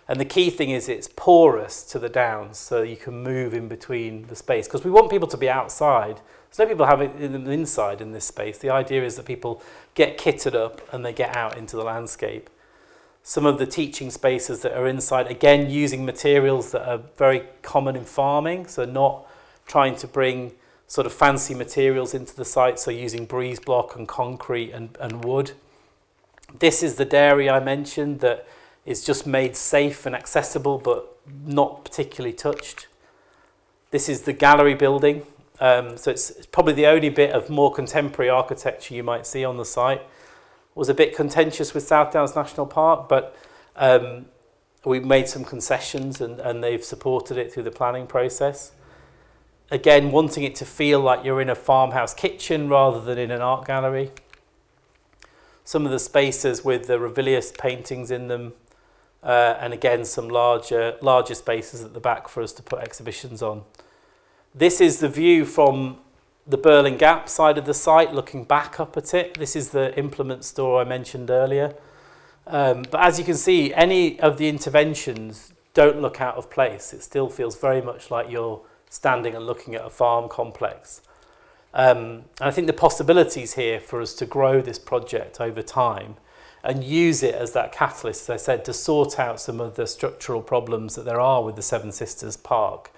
And the key thing is it's porous to the downs, so you can move in between the space. Because we want people to be outside. There's no people having it inside in this space. The idea is that people get kitted up and they get out into the landscape. Some of the teaching spaces that are inside, again, using materials that are very common in farming, so not trying to bring sort of fancy materials into the site, so using breeze block and concrete and wood. This is the dairy I mentioned that is just made safe and accessible but not particularly touched. This is the gallery building, so it's probably the only bit of more contemporary architecture you might see on the site. Was a bit contentious with South Downs National Park, but we made some concessions and they've supported it through the planning process. Again, wanting it to feel like you're in a farmhouse kitchen rather than in an art gallery. Some of the spaces with the Revilius paintings in them, and again some larger spaces at the back for us to put exhibitions on. This is the view from the Berlin Gap side of the site, looking back up at it. This is the implement store I mentioned earlier. But as you can see, any of the interventions don't look out of place. It still feels very much like you're standing and looking at a farm complex. And I think the possibilities here for us to grow this project over time and use it as that catalyst, as I said, to sort out some of the structural problems that there are with the Seven Sisters Park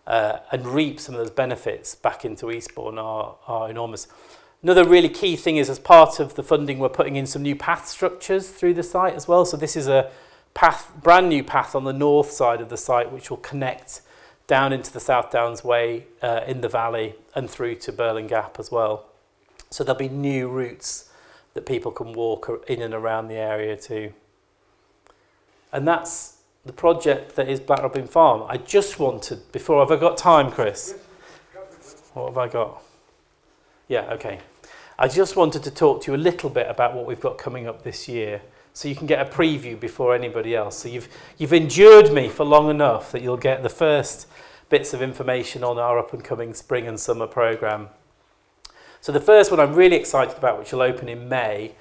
and reap some of those benefits back into Eastbourne are enormous. Another really key thing is, as part of the funding, we're putting in some new path structures through the site as well. So this is a brand new path on the north side of the site, which will connect down into the South Downs Way in the valley and through to Berlin Gap as well. So there'll be new routes that people can walk in and around the area too. And that's the project that is Black Robin Farm. I just wanted, have I got time, Chris? What have I got? Yeah, okay. I just wanted to talk to you a little bit about what we've got coming up this year, so you can get a preview before anybody else. So you've endured me for long enough that you'll get the first bits of information on our up-and-coming spring and summer programme. So the first one I'm really excited about, which will open in May,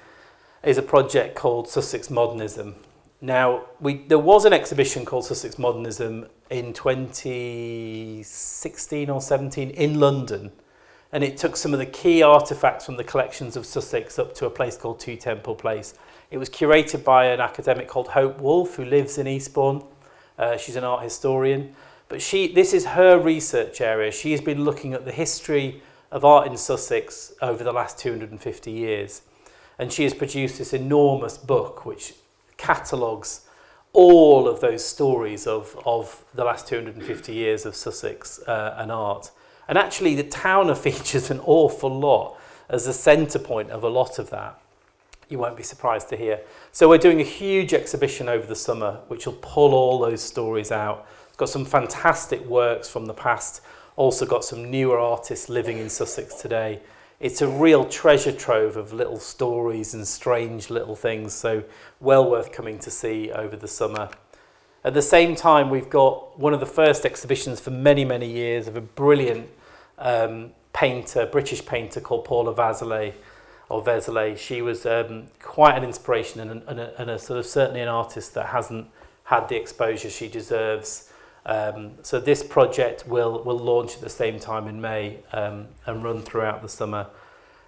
is a project called Sussex Modernism. Now, there was an exhibition called Sussex Modernism in 2016 or 17 in London, and it took some of the key artefacts from the collections of Sussex up to a place called Two Temple Place. It was curated by an academic called Hope Wolfe, who lives in Eastbourne. She's an art historian, but this is her research area. She has been looking at the history of art in Sussex over the last 250 years, and she has produced this enormous book which catalogues all of those stories of the last 250 years of Sussex and art. And actually the Towner features an awful lot as a centre point of a lot of that. You won't be surprised to hear. So we're doing a huge exhibition over the summer which will pull all those stories out. It's got some fantastic works from the past, also got some newer artists living in Sussex today. It's a real treasure trove of little stories and strange little things, so well worth coming to see over the summer. At the same time, we've got one of the first exhibitions for many, many years of a brilliant painter, British painter called Paula Vézelay. She was quite an inspiration and a sort of certainly an artist that hasn't had the exposure she deserves. So this project will launch at the same time in May and run throughout the summer.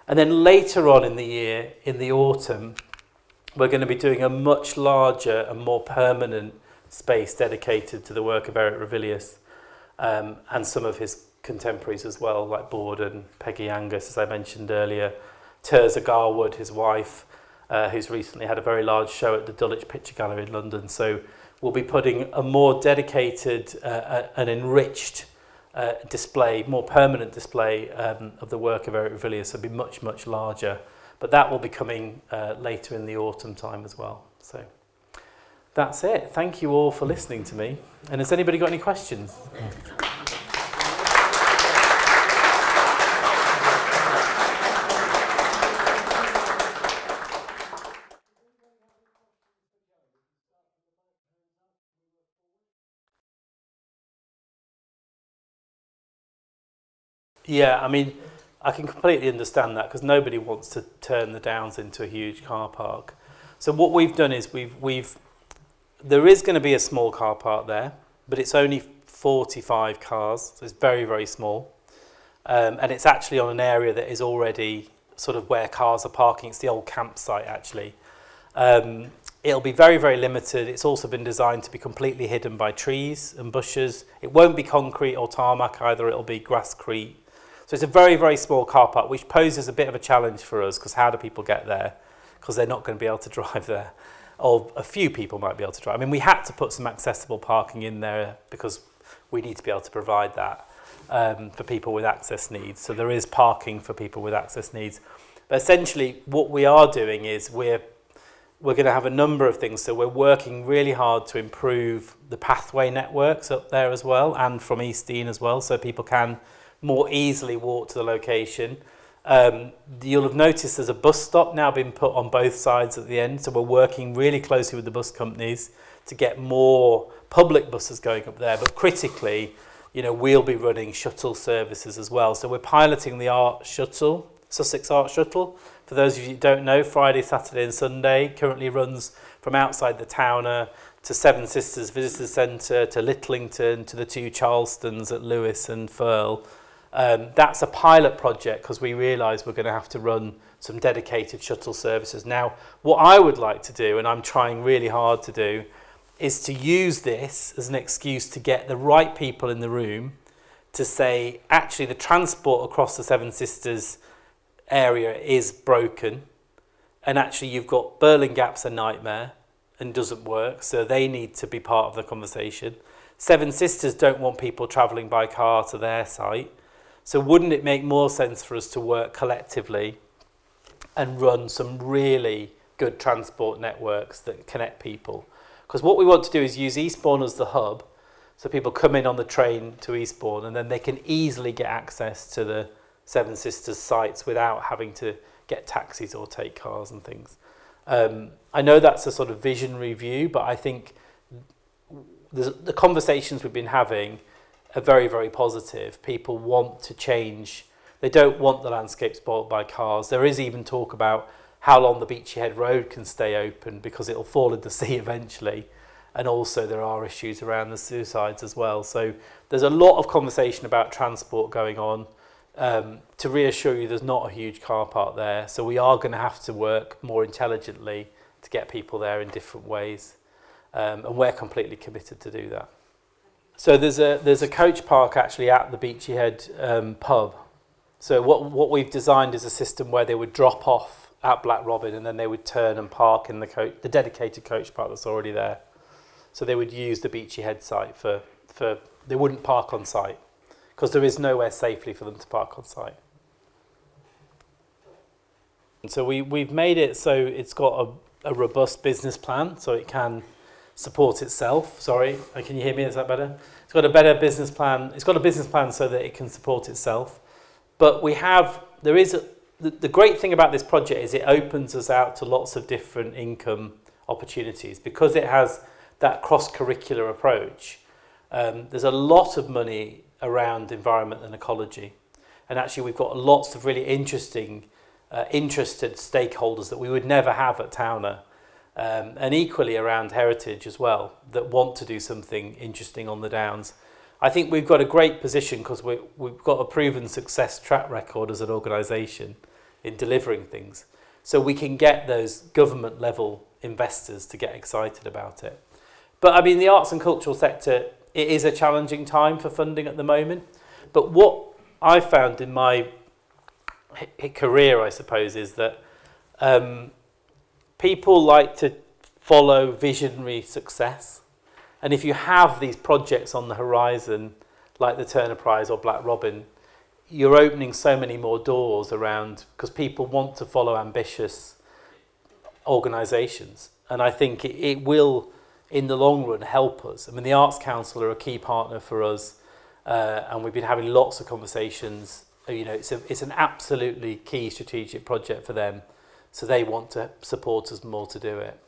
And then later on in the year, in the autumn, we're going to be doing a much larger and more permanent space dedicated to the work of Eric Ravilius and some of his contemporaries as well, like Borden, Peggy Angus, as I mentioned earlier, Tirzah Garwood, his wife, who's recently had a very large show at the Dulwich Picture Gallery in London. So we'll be putting a more dedicated and enriched display, more permanent display of the work of Eric Ravilius. It'll be much, much larger. But that will be coming later in the autumn time as well. So that's it. Thank you all for listening to me. And has anybody got any questions? Yeah, I mean, I can completely understand that because nobody wants to turn the Downs into a huge car park. So what we've done is there is going to be a small car park there, but it's only 45 cars, so it's very, very small. And it's actually on an area that is already sort of where cars are parking. It's the old campsite, actually. It'll be very, very limited. It's also been designed to be completely hidden by trees and bushes. It won't be concrete or tarmac either. It'll be grasscrete. So it's a very, very small car park, which poses a bit of a challenge for us because how do people get there? Because they're not going to be able to drive there. Or a few people might be able to drive. I mean, we had to put some accessible parking in there because we need to be able to provide that for people with access needs. So there is parking for people with access needs. But essentially, what we are doing is we're going to have a number of things. So we're working really hard to improve the pathway networks up there as well, and from East Dean as well, so people can more easily walk to the location. You'll have noticed there's a bus stop now being put on both sides at the end, so we're working really closely with the bus companies to get more public buses going up there. But critically, we'll be running shuttle services as well. So we're piloting the Art Shuttle, Sussex Art Shuttle. For those of you who don't know, Friday, Saturday and Sunday currently runs from outside the Towner to Seven Sisters Visitors Centre, to Littlington, to the two Charlestons at Lewis and Firle. That's a pilot project because we realise we're going to have to run some dedicated shuttle services. Now, what I would like to do, and I'm trying really hard to do, is to use this as an excuse to get the right people in the room to say, actually, the transport across the Seven Sisters area is broken, and actually you've got Burling Gap's a nightmare and doesn't work, so they need to be part of the conversation. Seven Sisters don't want people travelling by car to their site, so wouldn't it make more sense for us to work collectively and run some really good transport networks that connect people? Because what we want to do is use Eastbourne as the hub, so people come in on the train to Eastbourne and then they can easily get access to the Seven Sisters sites without having to get taxis or take cars and things. I know that's a sort of visionary view, but I think the conversations we've been having are very, very positive. People want to change. They don't want the landscape spoilt by cars. There is even talk about how long the Beachy Head Road can stay open because it'll fall in the sea eventually. And also there are issues around the suicides as well. So there's a lot of conversation about transport going on. To reassure you, there's not a huge car park there. So we are going to have to work more intelligently to get people there in different ways. And we're completely committed to do that. So there's a coach park actually at the Beachy Head pub. So what we've designed is a system where they would drop off at Black Robin and then they would turn and park in the dedicated coach park that's already there. So they would use the Beachy Head site for they wouldn't park on site because there is nowhere safely for them to park on site. And so we've made it so it's got a robust business plan so it can support itself. Sorry, can you hear me? Is that better? It's got a better business plan. It's got a business plan so that it can support itself. But the great thing about this project is it opens us out to lots of different income opportunities because it has that cross-curricular approach. There's a lot of money around environment and ecology. And actually we've got lots of really interested stakeholders that we would never have at Towner. And equally around heritage as well, that want to do something interesting on the Downs. I think we've got a great position because we've got a proven success track record as an organisation in delivering things. So we can get those government level investors to get excited about it. But I mean, the arts and cultural sector, it is a challenging time for funding at the moment. But what I found in my career, I suppose, is that people like to follow visionary success. And if you have these projects on the horizon, like the Turner Prize or Black Robin, you're opening so many more doors around because people want to follow ambitious organisations. And I think it will, in the long run, help us. I mean, the Arts Council are a key partner for us, and we've been having lots of conversations. It's an absolutely key strategic project for them. So they want to support us more to do it.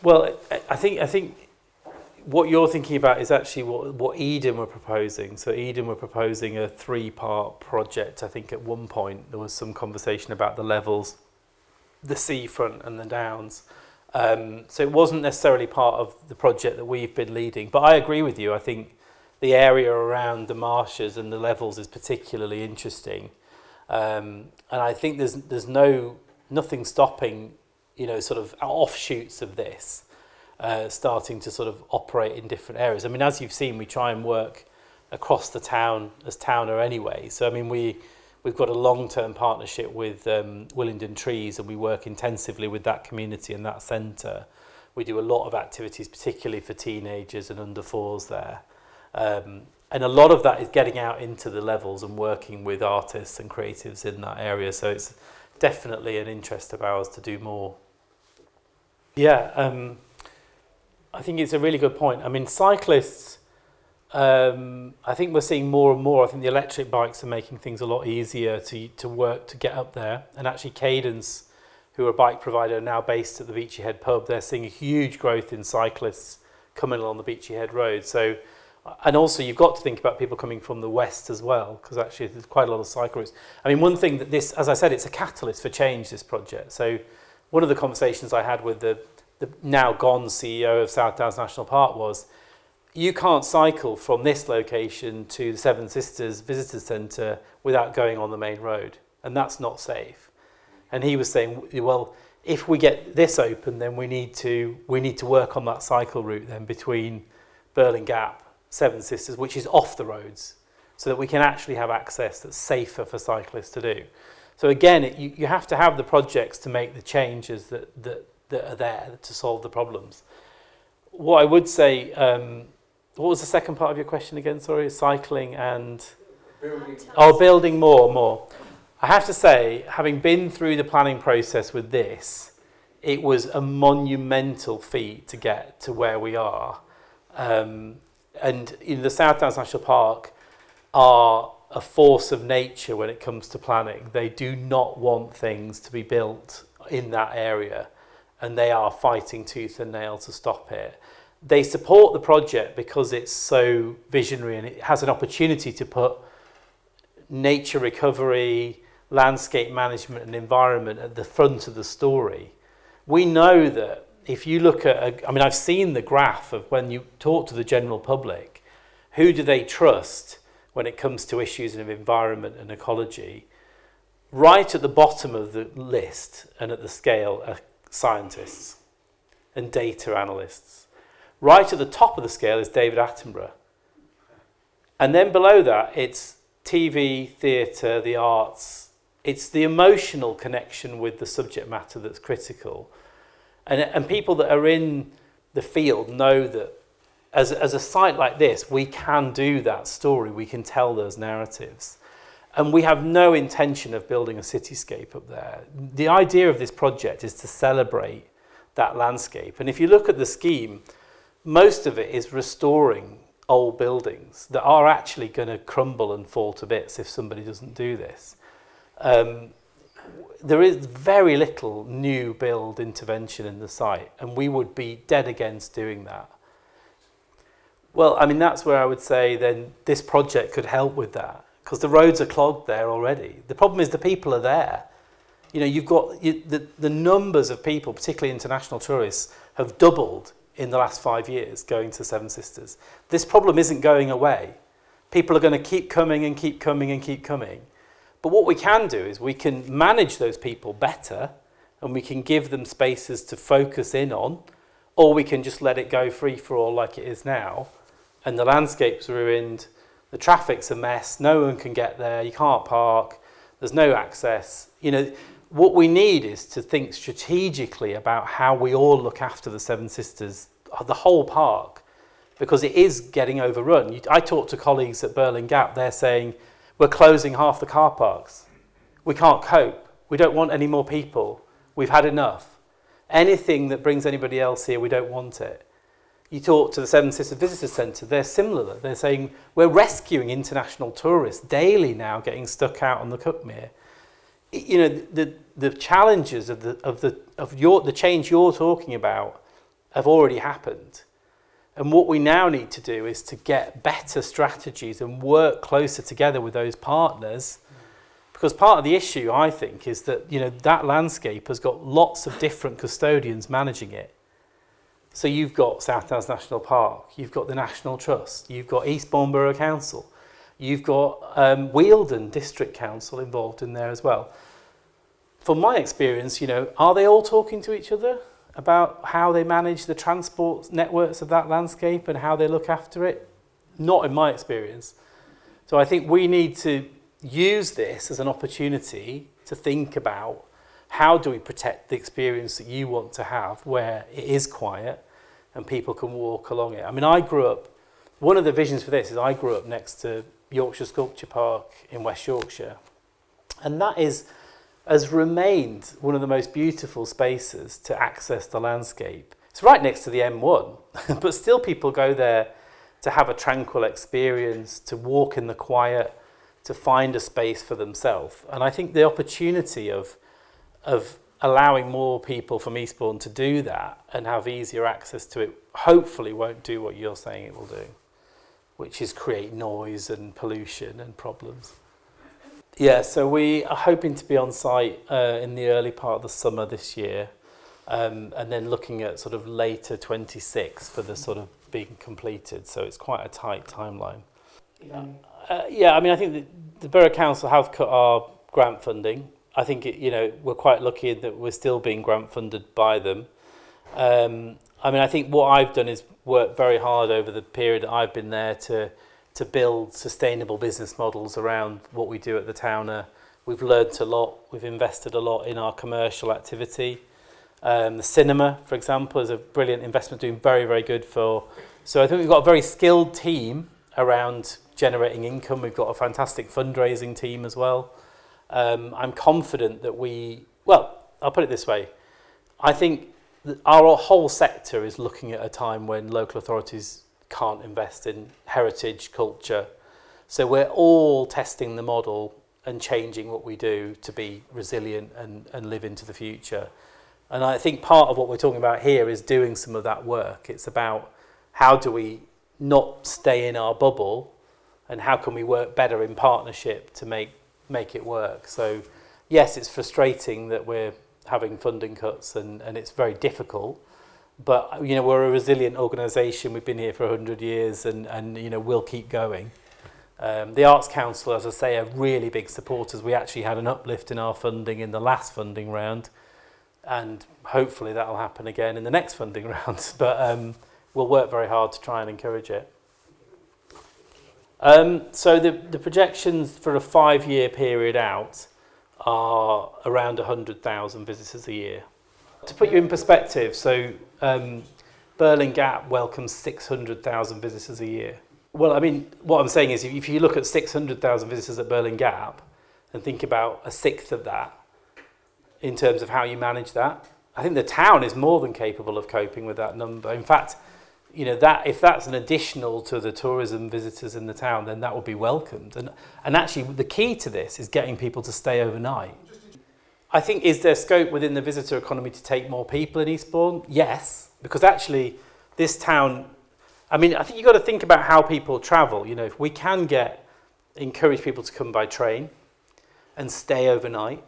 Well, I think what you're thinking about is actually what Eden were proposing. So Eden were proposing a 3-part project. I think at one point there was some conversation about the levels, the seafront and the Downs. So it wasn't necessarily part of the project that we've been leading. But I agree with you. I think the area around the marshes and the levels is particularly interesting. And I think there's nothing stopping, sort of offshoots of this starting to sort of operate in different areas. I mean, as you've seen, we try and work across the town as Towner anyway. So I mean, we've got a long-term partnership with Willingdon Trees, and we work intensively with that community and that centre. We do a lot of activities, particularly for teenagers and under 4s there. And a lot of that is getting out into the levels and working with artists and creatives in that area. So it's definitely an interest of ours to do more. Yeah, I think it's a really good point. I mean, cyclists, I think we're seeing more and more. I think the electric bikes are making things a lot easier to work to get up there. And actually Cadence, who are a bike provider, are now based at the Beachy Head pub. They're seeing a huge growth in cyclists coming along the Beachy Head Road. So And also you've got to think about people coming from the west as well, because actually there's quite a lot of cycle routes. I mean, one thing that this, as I said, it's a catalyst for change, this project. So one of the conversations I had with the now gone CEO of South Downs National Park was, you can't cycle from this location to the Seven Sisters Visitors Centre without going on the main road, and that's not safe. And he was saying, well, if we get this open, then we need to work on that cycle route then between Burling Gap, Seven Sisters, which is off the roads, so that we can actually have access that's safer for cyclists to do. So again, you have to have the projects to make the changes that are there to solve the problems. What I would say, what was the second part of your question again? Sorry, cycling and... building more. I have to say, having been through the planning process with this, it was a monumental feat to get to where we are. And the South Downs National Park are a force of nature when it comes to planning. They do not want things to be built in that area, and they are fighting tooth and nail to stop it. They support the project because it's so visionary and it has an opportunity to put nature recovery, landscape management and environment at the front of the story. We know that if you look at, I've seen the graph of when you talk to the general public, who do they trust when it comes to issues of environment and ecology? Right at the bottom of the list and at the scale are scientists and data analysts. Right at the top of the scale is David Attenborough. And then below that, it's TV, theatre, the arts. It's the emotional connection with the subject matter that's critical. And people that are in the field know that as a site like this, we can do that story, we can tell those narratives. And we have no intention of building a cityscape up there. The idea of this project is to celebrate that landscape. And if you look at the scheme, most of it is restoring old buildings that are actually going to crumble and fall to bits if somebody doesn't do this. There is very little new build intervention in the site, and we would be dead against doing that. Well, that's where I would say then this project could help with that, because the roads are clogged there already. The problem is the people are there. You've got the numbers of people, particularly international tourists, have doubled in the last 5 years going to Seven Sisters. This problem isn't going away. People are going to keep coming and keep coming and keep coming. But what we can do is we can manage those people better, and we can give them spaces to focus in on, or we can just let it go free for all like it is now, and the landscape's ruined, the traffic's a mess, no one can get there, you can't park, there's no access. What we need is to think strategically about how we all look after the Seven Sisters, the whole park, because it is getting overrun. I talk to colleagues at Burling Gap, they're saying, we're closing half the car parks. We can't cope. We don't want any more people. We've had enough. Anything that brings anybody else here, we don't want it. You talk to the Seven Sisters Visitors Centre, they're similar. They're saying, we're rescuing international tourists daily now getting stuck out on the Cuckmere. The challenges of the change you're talking about have already happened. And what we now need to do is to get better strategies and work closer together with those partners. Because part of the issue, I think, is that that landscape has got lots of different custodians managing it. So you've got South Downs National Park, you've got the National Trust, you've got Eastbourne Borough Council, you've got Wealden District Council involved in there as well. From my experience, are they all talking to each other about how they manage the transport networks of that landscape and how they look after it? Not in my experience. So I think we need to use this as an opportunity to think about how do we protect the experience that you want to have where it is quiet and people can walk along it. I grew up, one of the visions for this is I grew up next to Yorkshire Sculpture Park in West Yorkshire, and that has remained one of the most beautiful spaces to access the landscape. It's right next to the M1, but still people go there to have a tranquil experience, to walk in the quiet, to find a space for themselves. And I think the opportunity of allowing more people from Eastbourne to do that and have easier access to it hopefully won't do what you're saying it will do. which is create noise and pollution and problems. Yeah, so we are hoping to be on site in the early part of the summer this year, and then looking at sort of later 26 for the sort of being completed. So it's quite a tight timeline. Yeah, I mean, I think the Borough Council have cut our grant funding. I think we're quite lucky that we're still being grant funded by them. I mean, I think what I've done is work very hard over the period that I've been there to build sustainable business models around what we do at the Town. We've learnt a lot. We've invested a lot in our commercial activity. The cinema, for example, is a brilliant investment, doing very, very good for. So I think we've got a very skilled team around generating income. We've got a fantastic fundraising team as well. I'm confident that I'll put it this way. I think that our whole sector is looking at a time when local authorities can't invest in heritage, culture. So we're all testing the model and changing what we do to be resilient and live into the future. And I think part of what we're talking about here is doing some of that work. It's about how do we not stay in our bubble and how can we work better in partnership to make it work. So yes, it's frustrating that we're having funding cuts and it's very difficult, but we're a resilient organisation. We've been here for 100 years and we'll keep going. The Arts Council, as I say, are really big supporters. We actually had an uplift in our funding in the last funding round, and hopefully that'll happen again in the next funding round. But we'll work very hard to try and encourage it. So the projections for a 5-year period out are around 100,000 visitors a year. To put you in perspective, so Berlin Gap welcomes 600,000 visitors a year. Well, I mean, what I'm saying is if you look at 600,000 visitors at Berlin Gap and think about a sixth of that in terms of how you manage that, I think the town is more than capable of coping with that number. In fact, that if that's an additional to the tourism visitors in the town, then that would be welcomed. And actually, the key to this is getting people to stay overnight. I think, is there scope within the visitor economy to take more people in Eastbourne? Yes, because actually this town, I mean, I think you've got to think about how people travel. If we can encourage people to come by train and stay overnight.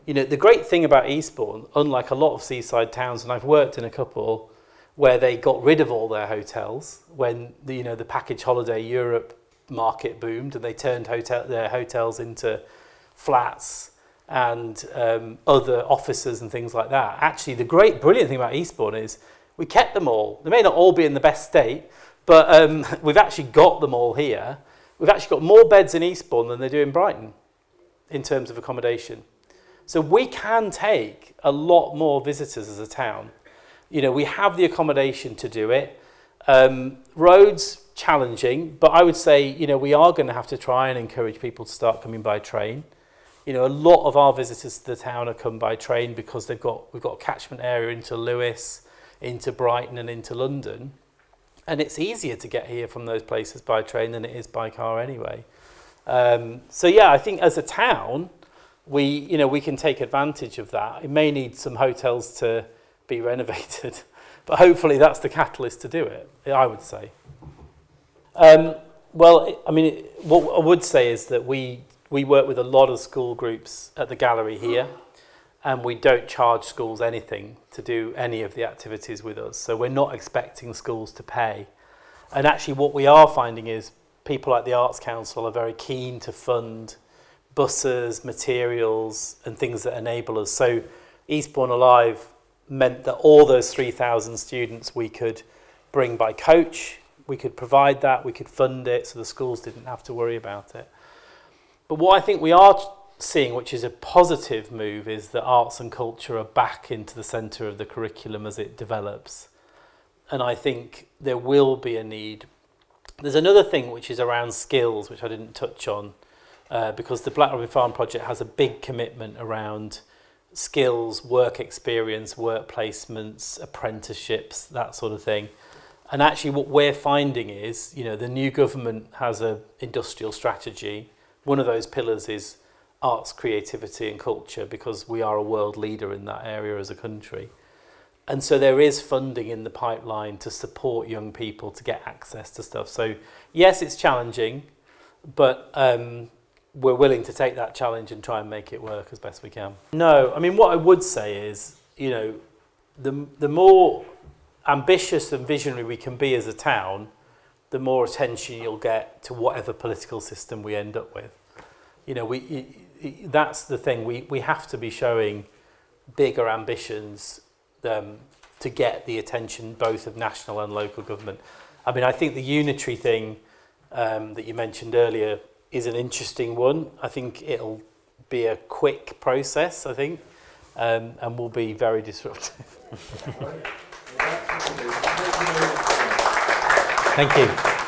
The great thing about Eastbourne, unlike a lot of seaside towns, and I've worked in a couple, where they got rid of all their hotels when the package holiday Europe market boomed, and they turned their hotels into flats and other offices and things like that. Actually, the brilliant thing about Eastbourne is we kept them all. They may not all be in the best state, but we've actually got them all here. We've actually got more beds in Eastbourne than they do in Brighton in terms of accommodation. So we can take a lot more visitors as a town. We have the accommodation to do it. Roads, challenging, but I would say, we are going to have to try and encourage people to start coming by train. A lot of our visitors to the town are come by train because we've got a catchment area into Lewes, into Brighton and into London. And it's easier to get here from those places by train than it is by car anyway. So yeah, I think as a town, we can take advantage of that. It may need some hotels to be renovated, but hopefully that's the catalyst to do it, I would say. Well, I mean, what I would say is that we work with a lot of school groups at the gallery here, and we don't charge schools anything to do any of the activities with us. So we're not expecting schools to pay. And actually what we are finding is people like the Arts Council are very keen to fund buses, materials, and things that enable us. So Eastbourne Alive meant that all those 3,000 students we could bring by coach, we could provide that, we could fund it, so the schools didn't have to worry about it. But what I think we are seeing, which is a positive move, is that arts and culture are back into the centre of the curriculum as it develops. And I think there will be a need. There's another thing which is around skills, which I didn't touch on, because the Black Robin Farm project has a big commitment around skills, work experience, work placements, apprenticeships, that sort of thing. And actually what we're finding is, the new government has an industrial strategy. One of those pillars is arts, creativity and culture, because we are a world leader in that area as a country. And so there is funding in the pipeline to support young people to get access to stuff. So yes, it's challenging, but we're willing to take that challenge and try and make it work as best we can. No, I mean, what I would say is, you know, the more ambitious and visionary we can be as a town, the more attention you'll get to whatever political system we end up with. You know, that's the thing. We have to be showing bigger ambitions to get the attention both of national and local government. I mean, I think the unitary thing that you mentioned earlier is an interesting one. I think it'll be a quick process, I think, and will be very disruptive. Thank you.